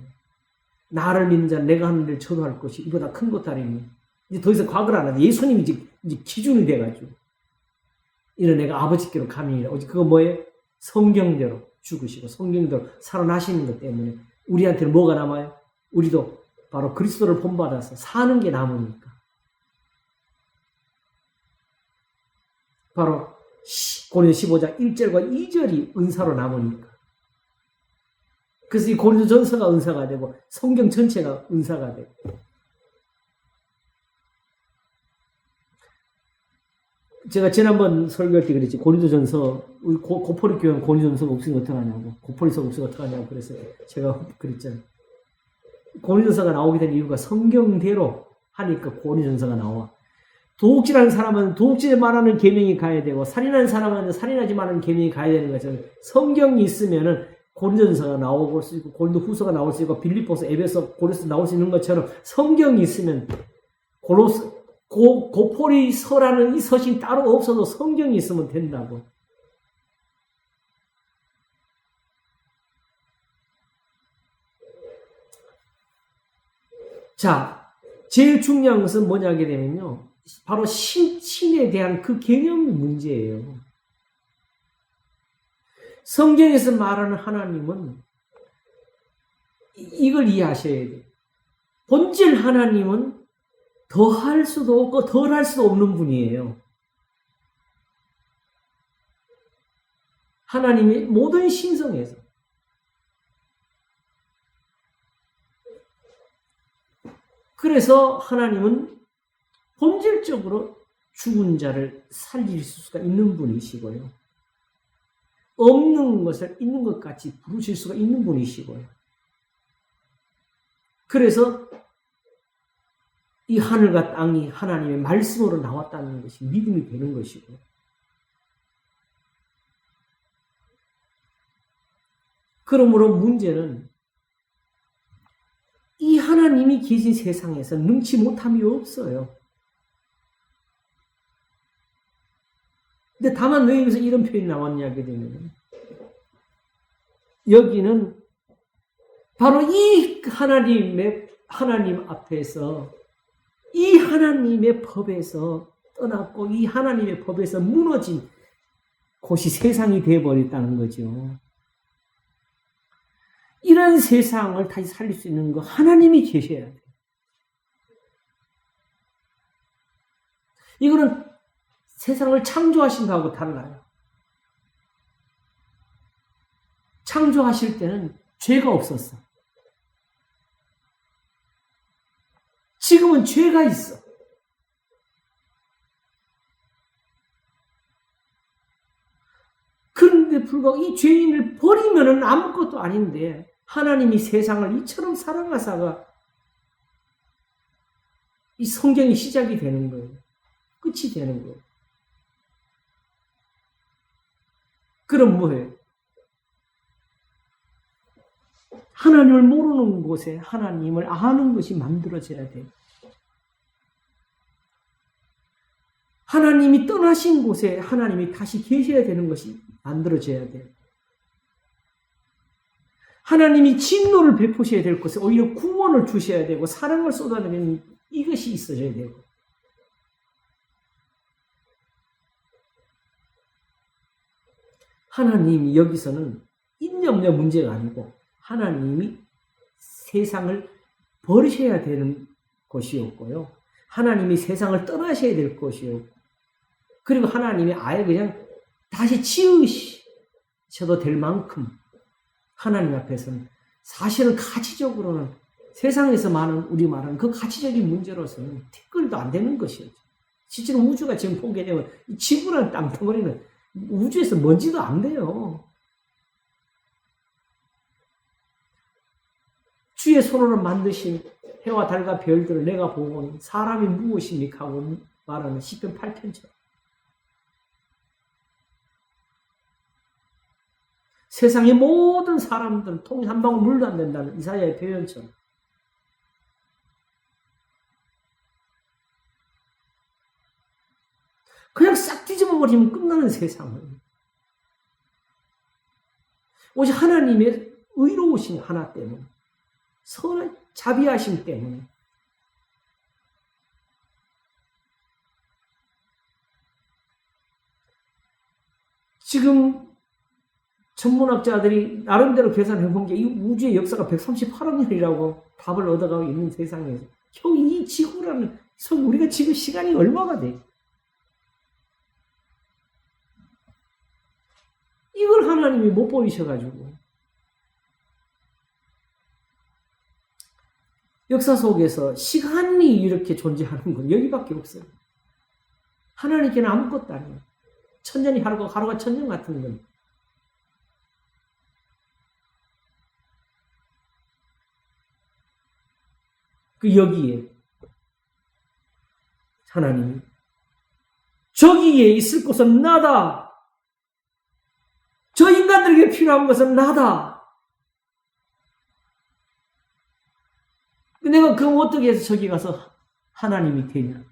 S1: 나를 믿는 자는 내가 하는 일을 저도 할 것이 이보다 큰 것 다리니 이제 더 이상 과거를 안 하는데 예수님이 이제 기준이 돼가지고 이는 내가 아버지께로 가미니라. 오직 그거 뭐예요? 성경대로 죽으시고 성경대로 살아나시는 것 때문에 우리한테는 뭐가 남아요? 우리도 바로 그리스도를 본받아서 사는 게 남으니까. 바로 고린도 15장 1절과 2절이 은사로 남으니까. 그래서 이 고린도 전서가 은사가 되고 성경 전체가 은사가 되고. 제가 지난번 설교할 때 그랬지. 고린도전서, 우리 고포리 교회는 고린도전서가 없으면 어떡하냐고. 고포리서가 없으면 어떡하냐고. 그래서 제가 그랬잖아요. 고린도전서가 나오게 된 이유가 성경대로 하니까 고린도전서가 나와. 도둑질하는 사람은 도둑질에 말하는 계명이 가야 되고, 살인하는 사람은 살인하지 말라는 계명이 가야 되는 것처럼, 성경이 있으면은 고린도전서가 나올 수 있고, 고린도후서가 나올 수 있고, 빌립보서, 에베소, 고린도서 나올 수 있는 것처럼, 성경이 있으면 고포리서라는 이 서신 따로 없어도 성경이 있으면 된다고. 자, 제일 중요한 것은 뭐냐 하게 되면요. 바로 신에 대한 그 개념 문제예요. 성경에서 말하는 하나님은 이걸 이해하셔야 돼요. 본질 하나님은 더할 수도 없고 덜할 수도 없는 분이에요. 하나님의 모든 신성에서. 그래서 하나님은 본질적으로 죽은 자를 살릴 수가 있는 분이시고요. 없는 것을 있는 것 같이 부르실 수가 있는 분이시고요. 그래서 이 하늘과 땅이 하나님의 말씀으로 나왔다는 것이 믿음이 되는 것이고, 그러므로 문제는 이 하나님이 계신 세상에서 능치 못함이 없어요. 근데 다만 왜 여기서 이런 표현이 나왔냐 하게 되면, 여기는 바로 이 하나님 앞에서, 이 하나님의 법에서 떠났고 이 하나님의 법에서 무너진 곳이 세상이 되어버렸다는 거죠. 이런 세상을 다시 살릴 수 있는 거 하나님이 계셔야 돼요. 이거는 세상을 창조하신 거하고 달라요. 창조하실 때는 죄가 없었어. 지금은 죄가 있어. 그런데 불구하고 이 죄인을 버리면은 아무것도 아닌데, 하나님이 세상을 이처럼 사랑하사가 이 성경이 시작이 되는 거예요. 끝이 되는 거예요. 그럼 뭐예요? 하나님을 모르는 곳에 하나님을 아는 것이 만들어져야 돼요. 하나님이 떠나신 곳에 하나님이 다시 계셔야 되는 것이 만들어져야 돼요. 하나님이 진노를 베푸셔야 될 곳에 오히려 구원을 주셔야 되고 사랑을 쏟아내는 이것이 있어져야 되고, 하나님이 여기서는 있냐 없냐 문제가 아니고 하나님이 세상을 버리셔야 되는 것이었고요. 하나님이 세상을 떠나셔야 될 것이었고, 그리고 하나님이 아예 그냥 다시 지으셔도 될 만큼 하나님 앞에서는 사실은 가치적으로는 세상에서 우리 말하는 그 가치적인 문제로서는 티끌도 안 되는 것이었죠. 실제로 우주가 지금 보게 되면 지구라는 땅덩어리는 우주에서 먼지도 안 돼요. 주의 손으로 만드신 해와 달과 별들을 내가 보고 사람이 무엇입니까 하고 말하는 시편 8편처럼 세상의 모든 사람들은 통 한 방울 물도 안 된다는 이사야의 표현처럼 그냥 싹 뒤집어버리면 끝나는 세상을 오직 하나님의 의로우신 하나 때문에, 선한 자비하심 때문에 지금 전문학자들이 나름대로 계산해 본 게 이 우주의 역사가 138억 년이라고 답을 얻어가고 있는 세상에서 겨우 이 지구라는 우리가 지금 시간이 얼마가 돼? 이걸 하나님이 못 보이셔가지고 역사 속에서 시간이 이렇게 존재하는 건 여기밖에 없어요. 하나님께는 아무것도 아니에요. 천년이 하루가 천년 같은 건. 그 여기에 하나님이 저기에 있을 곳은 나다. 저 인간들에게 필요한 것은 나다. 내가 그럼 어떻게 해서 저기 가서 하나님이 되냐?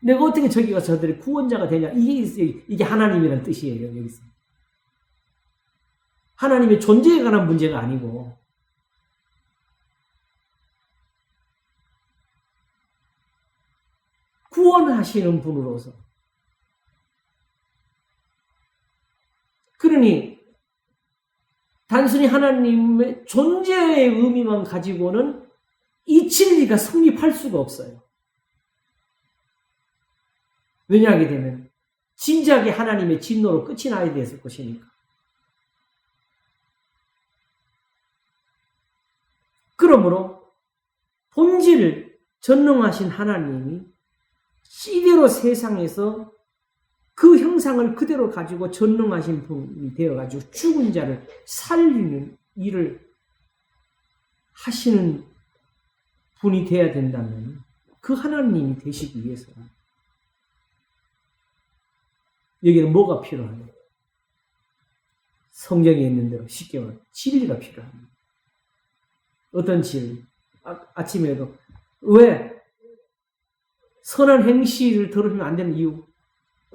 S1: 내가 어떻게 저기 가서 저들의 구원자가 되냐? 이게 하나님이라는 뜻이에요. 여기서. 하나님의 존재에 관한 문제가 아니고 구원하시는 분으로서. 그러니 단순히 하나님의 존재의 의미만 가지고는 이 진리가 성립할 수가 없어요. 왜냐하게 되면 진지하게 하나님의 진노로 끝이 나야 됐을 것이니까. 그러므로 본질 전능하신 하나님이 이대로 세상에서 그 형상을 그대로 가지고 전능하신 분이 되어가지고 죽은 자를 살리는 일을 하시는 분이 되어야 된다면 그 하나님이 되시기 위해서는 여기는 뭐가 필요하냐? 성경에 있는 대로 쉽게 말하면 진리가 필요합니다. 어떤 진리? 아침에도 왜 선한 행실을 더럽히면 안 되는 이유?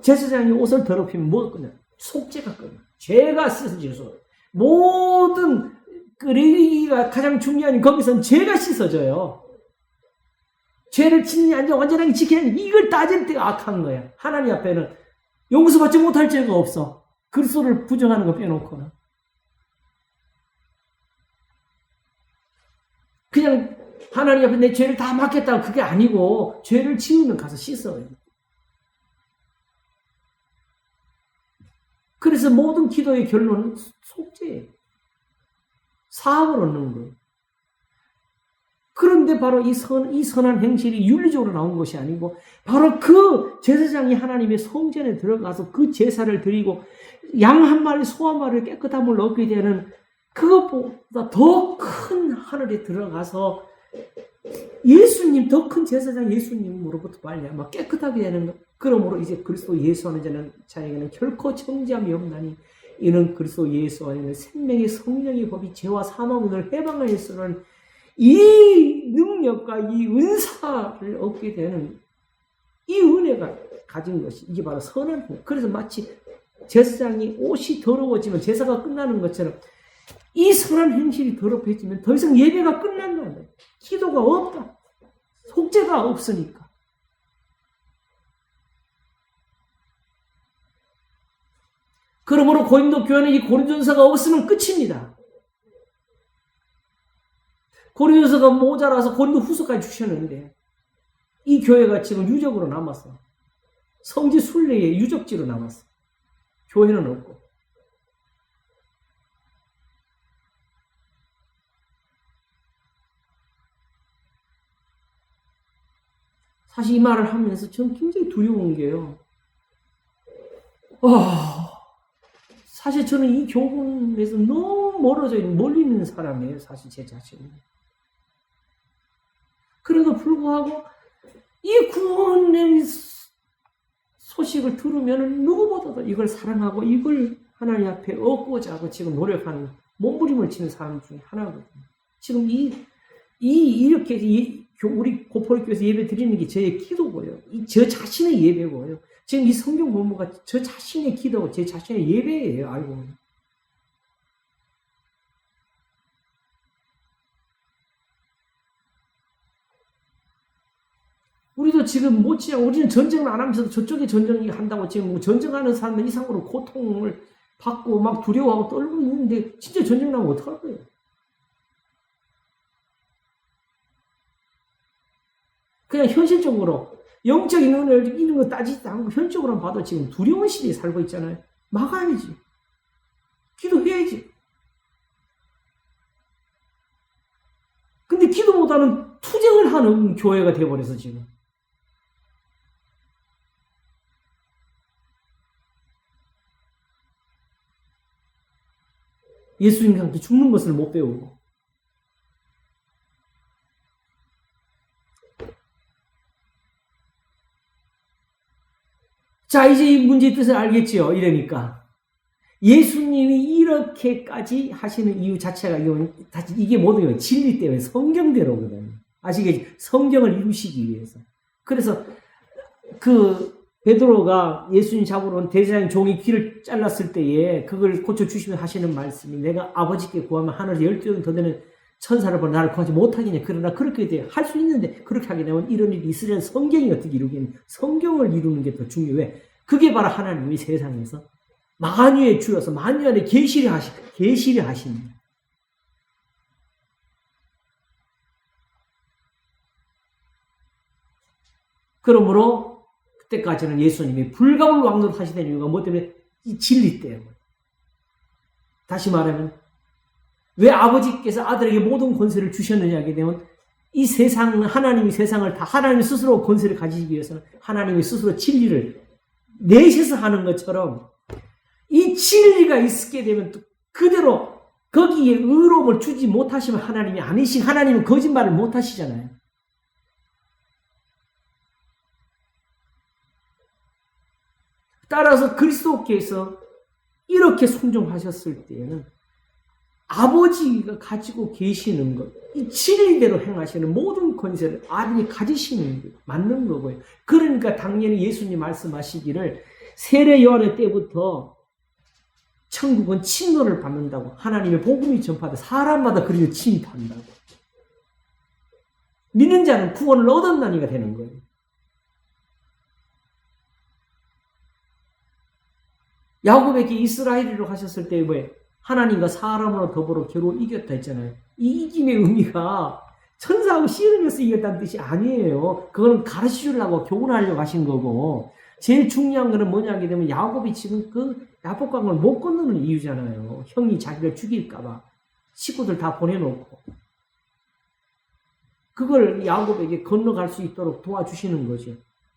S1: 제사장이 옷을 더럽히면 뭐가 끝나? 속죄가 끝나. 죄가 씻어져서 모든 레위기가 가장 중요한 거기선 죄가 씻어져요. 죄를 짓느냐 아니냐 완전하게 지키느냐 이걸 따질 때가 악한 거야. 하나님 앞에는 용서받지 못할 죄가 없어. 그리스도를 부정하는 거 빼놓고는. 그냥 하나님 앞에 내 죄를 다 맡겠다고 그게 아니고 죄를 지으면 가서 씻어요. 그래서 모든 기도의 결론은 속죄예요. 사함을 얻는 거예요. 그런데 바로 이 선한 행실이 윤리적으로 나온 것이 아니고 바로 그 제사장이 하나님의 성전에 들어가서 그 제사를 드리고 양 한 마리, 소 한 마리를 깨끗함을 얻게 되는 그것보다 더 큰 하늘에 들어가서 예수님, 더 큰 제사장 예수님으로부터 말미암아 깨끗하게 되는 것. 그러므로 이제 그리스도 예수 하는 자에게는 결코 정죄함이 없나니 이는 그리스도 예수 안에는 생명의 성령의 법이 죄와 사망을 해방하였으는 이 능력과 이 은사를 얻게 되는 이 은혜가 가진 것이 이게 바로 선한 것. 그래서 마치 제사장이 옷이 더러워지면 제사가 끝나는 것처럼 이 선한 행실이 더럽혀지면 더 이상 예배가 끝난다는 거예요. 기도가 없다. 속죄가 없으니까. 그러므로 고린도 교회는 이 고린도전서가 없으면 끝입니다. 고린도전서가 모자라서 고린도 후서까지 주셨는데 이 교회가 지금 유적으로 남았어. 성지 순례의 유적지로 남았어. 교회는 없고. 사실 이 말을 하면서 저는 굉장히 두려운 게요. 사실 저는 이 교훈에서 너무 멀리 있는 사람이에요. 사실 제 자신은. 그래도 불구하고 이 구원의 소식을 들으면 누구보다도 이걸 사랑하고 이걸 하나님 앞에 얻고자 하고 지금 노력하는 몸부림을 치는 사람 중에 하나거든요. 지금 이렇게 우리 고포리교에서 예배 드리는 게 저의 기도고요. 저 자신의 예배고요. 지금 이 성경 본문가 저 자신의 기도고 제 자신의 예배예요. 알고 보면. 우리도 지금 못지않게 우리는 전쟁을 안 하면서도 저쪽에 전쟁이 한다고 지금 전쟁하는 사람들 이상으로 고통을 받고 막 두려워하고 떨고 있는데 진짜 전쟁 나면 어떡할 거예요? 그냥 현실적으로 영적인 은혜를 이런 거 따지지 않고 현실적으로 봐도 지금 두려운 시대에 살고 있잖아요. 막아야지. 기도해야지. 근데 기도보다는 투쟁을 하는 교회가 되어버려서 지금. 예수님한테 죽는 것을 못 배우고. 자, 이제 이 문제의 뜻을 알겠지요? 이러니까. 예수님이 이렇게까지 하시는 이유 자체가 이게 모든 게 진리 때문에 성경대로거든요. 아시겠지? 성경을 이루시기 위해서. 그래서 베드로가 예수님 잡으러 온 대제사장 종이 귀를 잘랐을 때에 그걸 고쳐주시면 하시는 말씀이 내가 아버지께 구하면 하늘 12명 더 되는 천사를 보내 나를 구하지 못하겠냐. 그러나 그렇게 할 수 있는데 그렇게 하게 되면 이런 일이 있으려면 성경이 어떻게 이루겠냐. 성경을 이루는 게 더 중요해. 그게 바로 하나님이 세상에서 만유의 주여서 만유 안에 계시를 하십니다. 그러므로 그때까지는 예수님이 불가불 왕노릇 하시던 이유가 뭐 때문에? 이 진리 때문에. 다시 말하면 왜 아버지께서 아들에게 모든 권세를 주셨느냐 하게 되면 이 세상, 하나님이 세상을 다 하나님 스스로 권세를 가지기 위해서는 하나님이 스스로 진리를 내셔서 하는 것처럼 이 진리가 있게 되면 또 그대로 거기에 의로움을 주지 못하시면 하나님이 아니신 하나님은 거짓말을 못하시잖아요. 따라서 그리스도께서 이렇게 순종하셨을 때에는 아버지가 가지고 계시는 것, 이 진리대로 행하시는 모든 권세를 아들이 가지시는 게 맞는 거고요. 그러니까 당연히 예수님 말씀하시기를 세례 요한의 때부터 천국은 침노를 받는다고 하나님의 복음이 전파돼 사람마다 그리고 침입한다고. 믿는 자는 구원을 얻었나니가 되는 거예요. 야곱에게 이스라엘이라고 하셨을 때 왜 하나님과 사람으로 더불어 겨루 이겼다 했잖아요. 이 이김의 의미가 천사하고 씨름해서 이겼다는 뜻이 아니에요. 그거는 가르치려고 교훈하려고 하신 거고 제일 중요한 거는 뭐냐 하게 되면 야곱이 지금 그 야복강을 못 건너는 이유잖아요. 형이 자기를 죽일까봐 식구들 다 보내놓고 그걸 야곱에게 건너갈 수 있도록 도와주시는 거죠.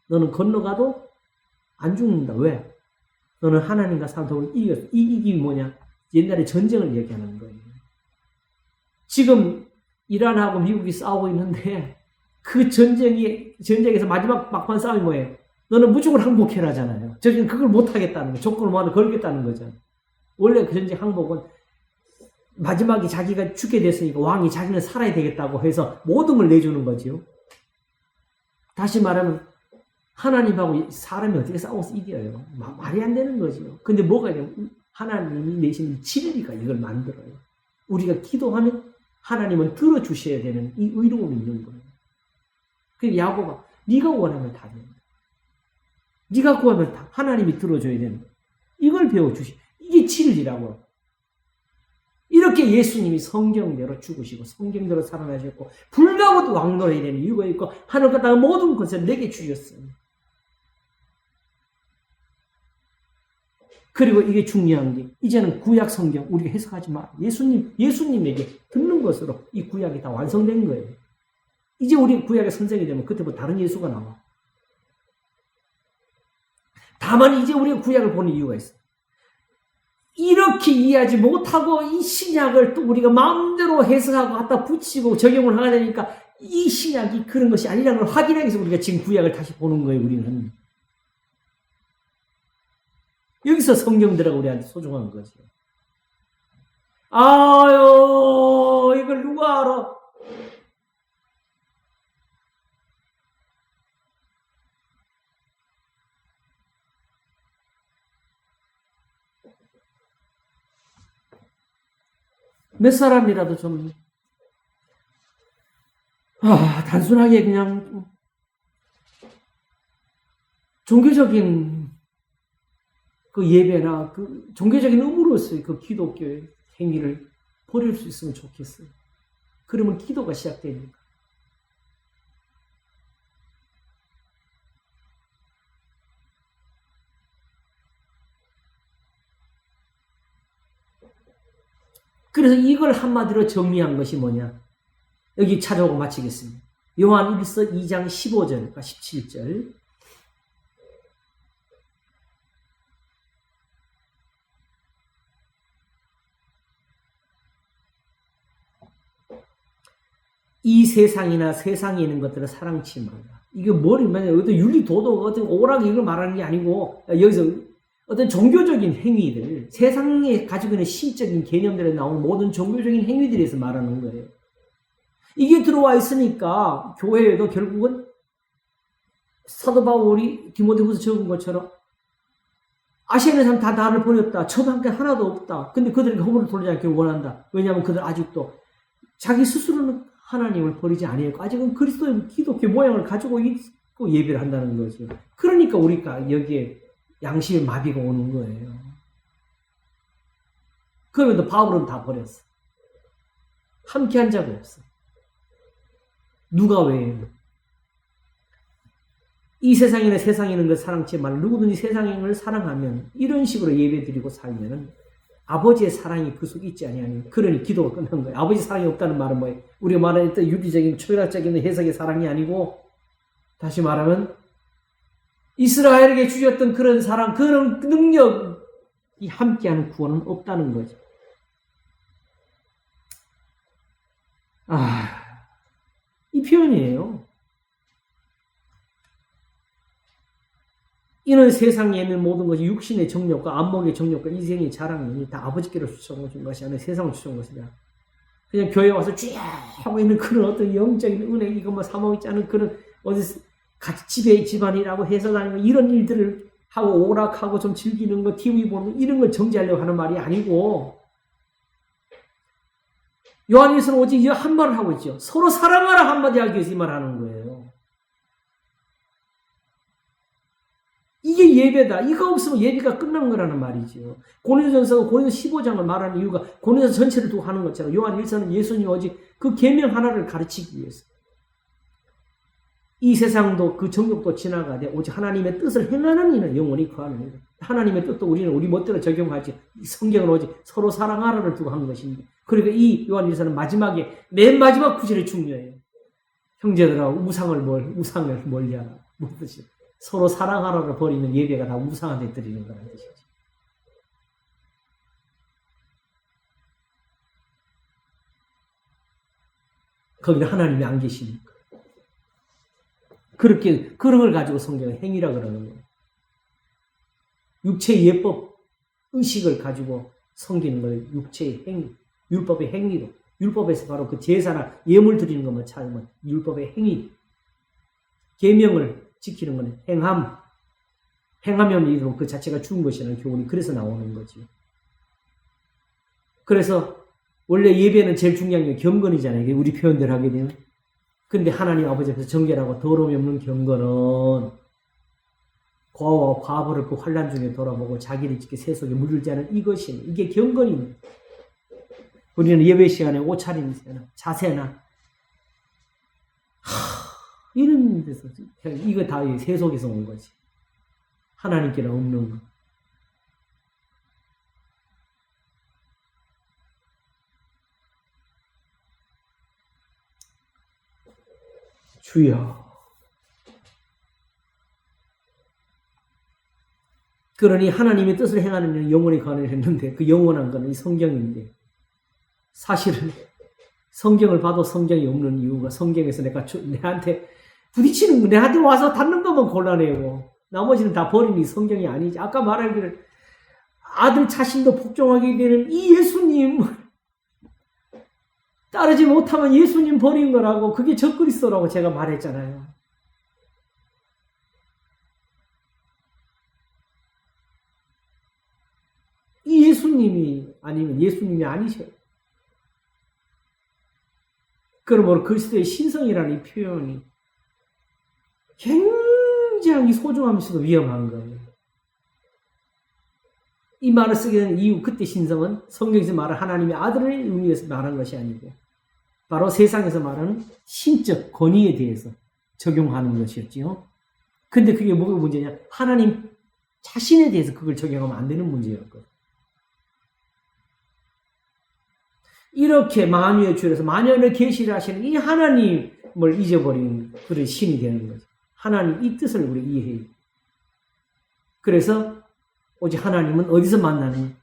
S1: 너는 건너가도 안 죽는다. 왜? 너는 하나님과 사람을 이겼어. 이 이김이 뭐냐? 옛날에 전쟁을 얘기하는 거예요. 지금 이란하고 미국이 싸우고 있는데 그 전쟁에서 마지막 막판 싸움이 뭐예요? 너는 무조건 항복해라잖아요. 저기는 그걸 못하겠다는 거, 조건을 뭐하나 걸겠다는 거잖아요. 원래 그 전쟁 항복은 마지막에 자기가 죽게 됐으니까 왕이 자기는 살아야 되겠다고 해서 모든 걸 내주는 거지요. 다시 말하면 하나님하고 사람이 어떻게 싸워서 이겨요? 말이 안 되는 거죠. 근데 뭐가 있냐면 하나님이 내시는 진리가 이걸 만들어요. 우리가 기도하면 하나님은 들어주셔야 되는 이 의로움이 있는 거예요. 그래서 야곱아, 네가 원하면 다 된다. 네가 구하면 다 하나님이 들어줘야 되는 거예요. 이걸 배워주시. 이게 진리라고. 이렇게 예수님이 성경대로 죽으시고 성경대로 살아나셨고 불가고도 왕노래야 되는 이유가 있고 하늘과 땅의 모든 것을 내게 주셨어요. 그리고 이게 중요한 게 이제는 구약 성경 우리가 해석하지 마. 예수님에게 듣는 것으로 이 구약이 다 완성된 거예요. 이제 우리 구약의 선생이 되면 그때부터 다른 예수가 나와. 다만 이제 우리가 구약을 보는 이유가 있어요. 이렇게 이해하지 못하고 이 신약을 또 우리가 마음대로 해석하고 갖다 붙이고 적용을 하게 되니까 이 신약이 그런 것이 아니라는 걸 확인하기 위해서 우리가 지금 구약을 다시 보는 거예요. 우리는. 여기서 성경들하고 우리한테 소중한 거죠. 아유, 이걸 누가 알아? 몇 사람이라도 좀, 단순하게 그냥 종교적인 그 예배나 그 종교적인 의무로서의 그 기독교의 행위를 버릴 수 있으면 좋겠어요. 그러면 기도가 시작되니까. 그래서 이걸 한마디로 정리한 것이 뭐냐? 여기 찾아오고 마치겠습니다. 요한 1서 2장 15절과 17절. 이 세상이나 세상에 있는 것들을 사랑치 말라. 이게 뭐냐면 어떤 윤리 도덕 어떤 오락 이걸 말하는 게 아니고 여기서 어떤 종교적인 행위들, 세상에 가지고 있는 신적인 개념들에 나오는 모든 종교적인 행위들에서 말하는 거예요. 이게 들어와 있으니까 교회에도 결국은 사도 바울이 디모데후서 적은 것처럼 아시아의 사람 다 나를 버렸다. 저밖에 하나도 없다. 근데 그들에게 허물을 돌리지 않기를 원한다. 왜냐하면 그들 아직도 자기 스스로는 하나님을 버리지 아니했고 아직은 그리스도의 기독교 모양을 가지고 있고 예배를 한다는 거죠. 그러니까 우리가 여기에 양심의 마비가 오는 거예요. 그럼에도 바울은 다 버렸어. 함께 한 자가 없어. 누가 왜요? 이 세상에는 세상에 있는 걸 사랑치 말라. 누구든지 세상에 있는 걸 사랑하면 이런 식으로 예배드리고 살면은 아버지의 사랑이 그 속에 있지 아니하니 그러니 기도가 끝난 거예요. 아버지 사랑이 없다는 말은 뭐예요? 우리가 말했던 유비적인 초연학적인 해석의 사랑이 아니고 다시 말하면 이스라엘에게 주셨던 그런 사랑, 그런 능력이 함께하는 구원은 없다는 거죠. 이 표현이에요. 이는 세상에 있는 모든 것이 육신의 정욕과 안목의 정욕과 이생의 자랑이 다 아버지께로 추천해준 것이 아니라 세상을 추천한 것이다. 그냥 교회 와서 쭉 하고 있는 그런 어떤 영적인 은혜, 이거 뭐 사모있지 않은 그런 어디 같이 집안이라고 해서 다니는 이런 일들을 하고 오락하고 좀 즐기는 거, TV 보는 거, 이런 걸 정지하려고 하는 말이 아니고 요한일서는 오직 이 한 말을 하고 있죠. 서로 사랑하라 한마디 하기 위해서 이 말을 하는 거예요. 이게 예배다. 이거 없으면 예배가 끝난 거라는 말이죠. 고린도전서가 고린도 15장을 말하는 이유가 고린도 전체를 두고 하는 것처럼 요한일서는 예수님이 오직 그 계명 하나를 가르치기 위해서 이 세상도 그 정욕도 지나가되 오직 하나님의 뜻을 행하는 이는 영원히 거하는 이다. 하나님의 뜻도 우리는 우리 멋대로 적용하지 성경은 오직 서로 사랑하라를 두고 한 것입니다. 그러니까 이 요한일서는 마지막에 맨 마지막 구절이 중요해요. 형제들아 우상을 멀리하라. 무슨 뜻이야? 서로 사랑하라를 버리는 예배가 다 우상한테 드리는 거라는 뜻이죠. 거기는 하나님이 안 계시니까. 그런 걸 가지고 성경은 행위라 그러는 거예요. 육체의 예법, 의식을 가지고 섬기는 거예요. 육체의 행위, 율법의 행위로. 율법에서 바로 그 제사나 예물 드리는 것만 찾으면 율법의 행위, 계명을 지키는 것은 행함. 행하면 이로 그 자체가 죽은 것이라는 교훈이 그래서 나오는 거지. 그래서 원래 예배는 제일 중요한 게 경건이잖아요. 이게 우리 표현대로 하게 되면. 근데 하나님 아버지 앞에서 정결하고 더러움이 없는 경건은 과와 과부를 그 환난 중에 돌아보고 자기를 지켜 세속에 물들지 않은 이것이 이게 경건입니다. 우리는 예배 시간에 옷차림이나 자세나 이런 데서 이거 다 세속에서 온 거지. 하나님께는 없는 거. 주여. 그러니 하나님의 뜻을 행하는 일은 영원히 관을 했는데 그 영원한 것은 이 성경인데 사실은 성경을 봐도 성경이 없는 이유가 성경에서 내한테 부딪히는 거, 내한테 와서 닿는 것만 곤란해요. 나머지는 다 버리니 성경이 아니지. 아까 말하기를 아들 자신도 복종하게 되는 이 예수님 따르지 못하면 예수님 버린 거라고 그게 적그리스도라고 제가 말했잖아요. 이 예수님이 아니면 예수님이 아니셔요. 그러므로 그리스도의 신성이라는 이 표현이 굉장히 소중하면서도 위험한 거예요. 이 말을 쓰게 된 이유, 그때 신성은 성경에서 말하는 하나님의 아들을 의미해서 말한 것이 아니고 바로 세상에서 말하는 신적 권위에 대해서 적용하는 것이었지요. 근데 그게 뭐가 문제냐? 하나님 자신에 대해서 그걸 적용하면 안 되는 문제였거든요. 이렇게 만유의 주에서 만연의 계시를 하시는 이 하나님을 잊어버린 그런 신이 되는 거죠. 하나님 이 뜻을 우리 이해해요. 그래서 오직 하나님은 어디서 만나느냐?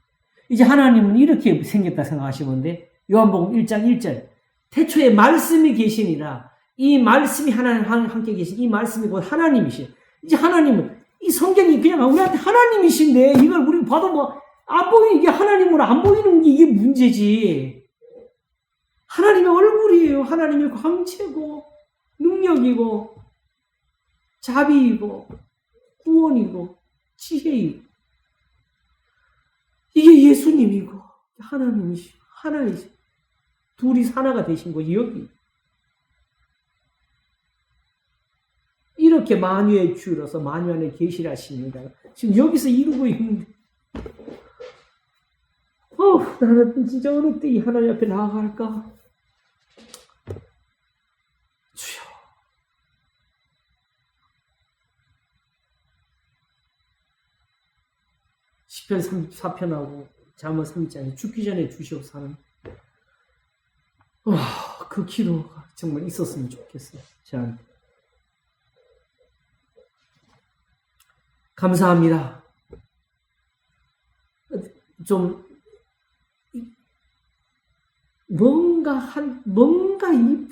S1: 이제 하나님은 이렇게 생겼다 생각하시면 돼. 요한복음 1장 1절 태초에 말씀이 계시니라. 이 말씀이 하나님 함께 계신 이 말씀이 곧 하나님이시. 이제 하나님은 이 성경이 그냥 우리한테 하나님이신데 이걸 우리 봐도 뭐 안 보이는 이게 하나님으로 안 보이는 게 이게 문제지. 하나님의 얼굴이에요. 하나님의 광채고 능력이고 자비이고 구원이고 지혜이고 이게 예수님이고 하나님이시고 하나이시고 둘이 하나가 되신 거지 여기. 이렇게 만유의 주로서 만유 안에 계시라십니다. 지금 여기서 이루고 있는데 나는 진짜 어느 때 이 하나님 앞에 나아갈까? 주여. 시편 34편하고 잠언 3장에 죽기 전에 주시옵소서 하는 그 기도가 정말 있었으면 좋겠어요. 저한테. 감사합니다. 좀 뭔가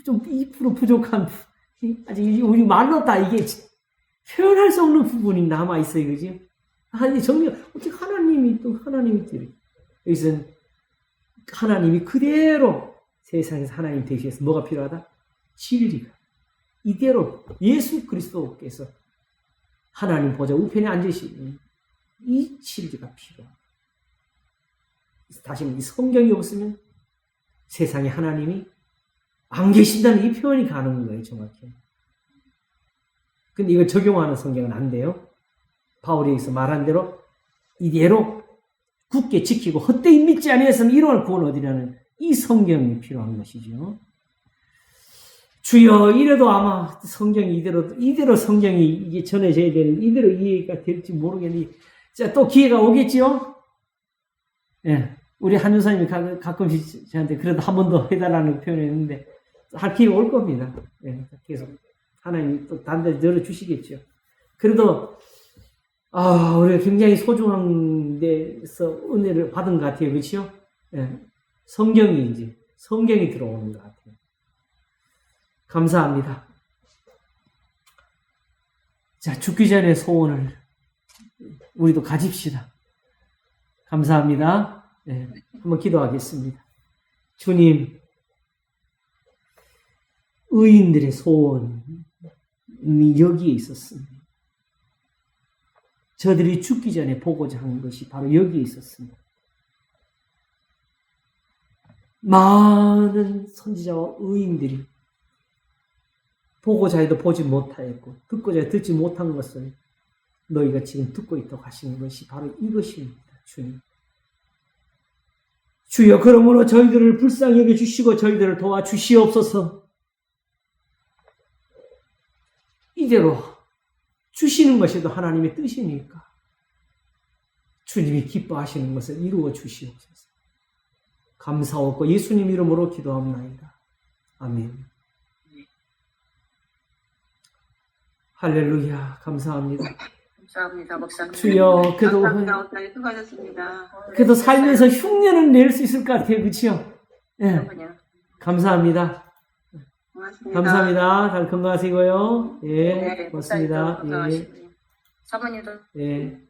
S1: 좀 2% 부족한 아직 우리 말로 다 이게 표현할 수 없는 부분이 남아 있어요, 그지? 아니 정말 어떻게 하나님이 이렇게 여기서는 하나님이 그대로 세상에서 하나님 되시면서 뭐가 필요하다? 진리가 이대로 예수 그리스도께서 하나님 보좌 우편에 앉으시는 이 진리가 필요합니다. 다시 이 성경이 없으면 세상에 하나님이 안 계신다는 이 표현이 가능한 거예요, 정확히. 근데 이걸 적용하는 성경은 안 돼요. 바울이 여기서 말한 대로 이대로 굳게 지키고 헛되이 믿지 아니했으면 이루어갈 구원 어디라는 이 성경이 필요한 것이죠. 주여, 이래도 아마 성경이 이대로 성경이 이게 전해져야 되는, 이대로 이해가 될지 모르겠니. 자, 또 기회가 오겠지요? 예. 우리 한유사님이 가끔씩 저한테 그래도 한 번 더 해달라는 표현을 했는데, 할 기회가 올 겁니다. 예. 계속. 하나님이 또 단단히 열어주시겠죠. 그래도, 우리가 굉장히 소중한 데서 은혜를 받은 것 같아요. 그렇죠? 예. 성경이 들어오는 것 같아요. 감사합니다. 자, 죽기 전에 소원을 우리도 가집시다. 감사합니다. 네, 한번 기도하겠습니다. 주님, 의인들의 소원이 여기에 있었습니다. 저들이 죽기 전에 보고자 한 것이 바로 여기에 있었습니다. 많은 선지자와 의인들이 보고자 해도 보지 못하였고 듣고자 해도 듣지 못한 것을 너희가 지금 듣고 있다고 하시는 것이 바로 이것입니다. 주님. 주여, 그러므로 저희들을 불쌍히 여겨주시고 저희들을 도와주시옵소서. 이대로 주시는 것이 또 하나님의 뜻이니까 주님이 기뻐하시는 것을 이루어 주시옵소서. 감사하고 예수님 이름으로 기도합나이다. 아멘. 할렐루야. 감사합니다.
S2: 감사합니다, 목사님.
S1: 주여, 그래도 살면서 흉내는 낼 수 있을 것 같아요. 그렇죠? 예. 감사합니다.
S2: 고맙습니다.
S1: 감사합니다. 잘 건강하시고요. 예.
S2: 네,
S1: 고맙습니다.
S2: 목사님도 건강하시고요. 사모님도.
S1: 예.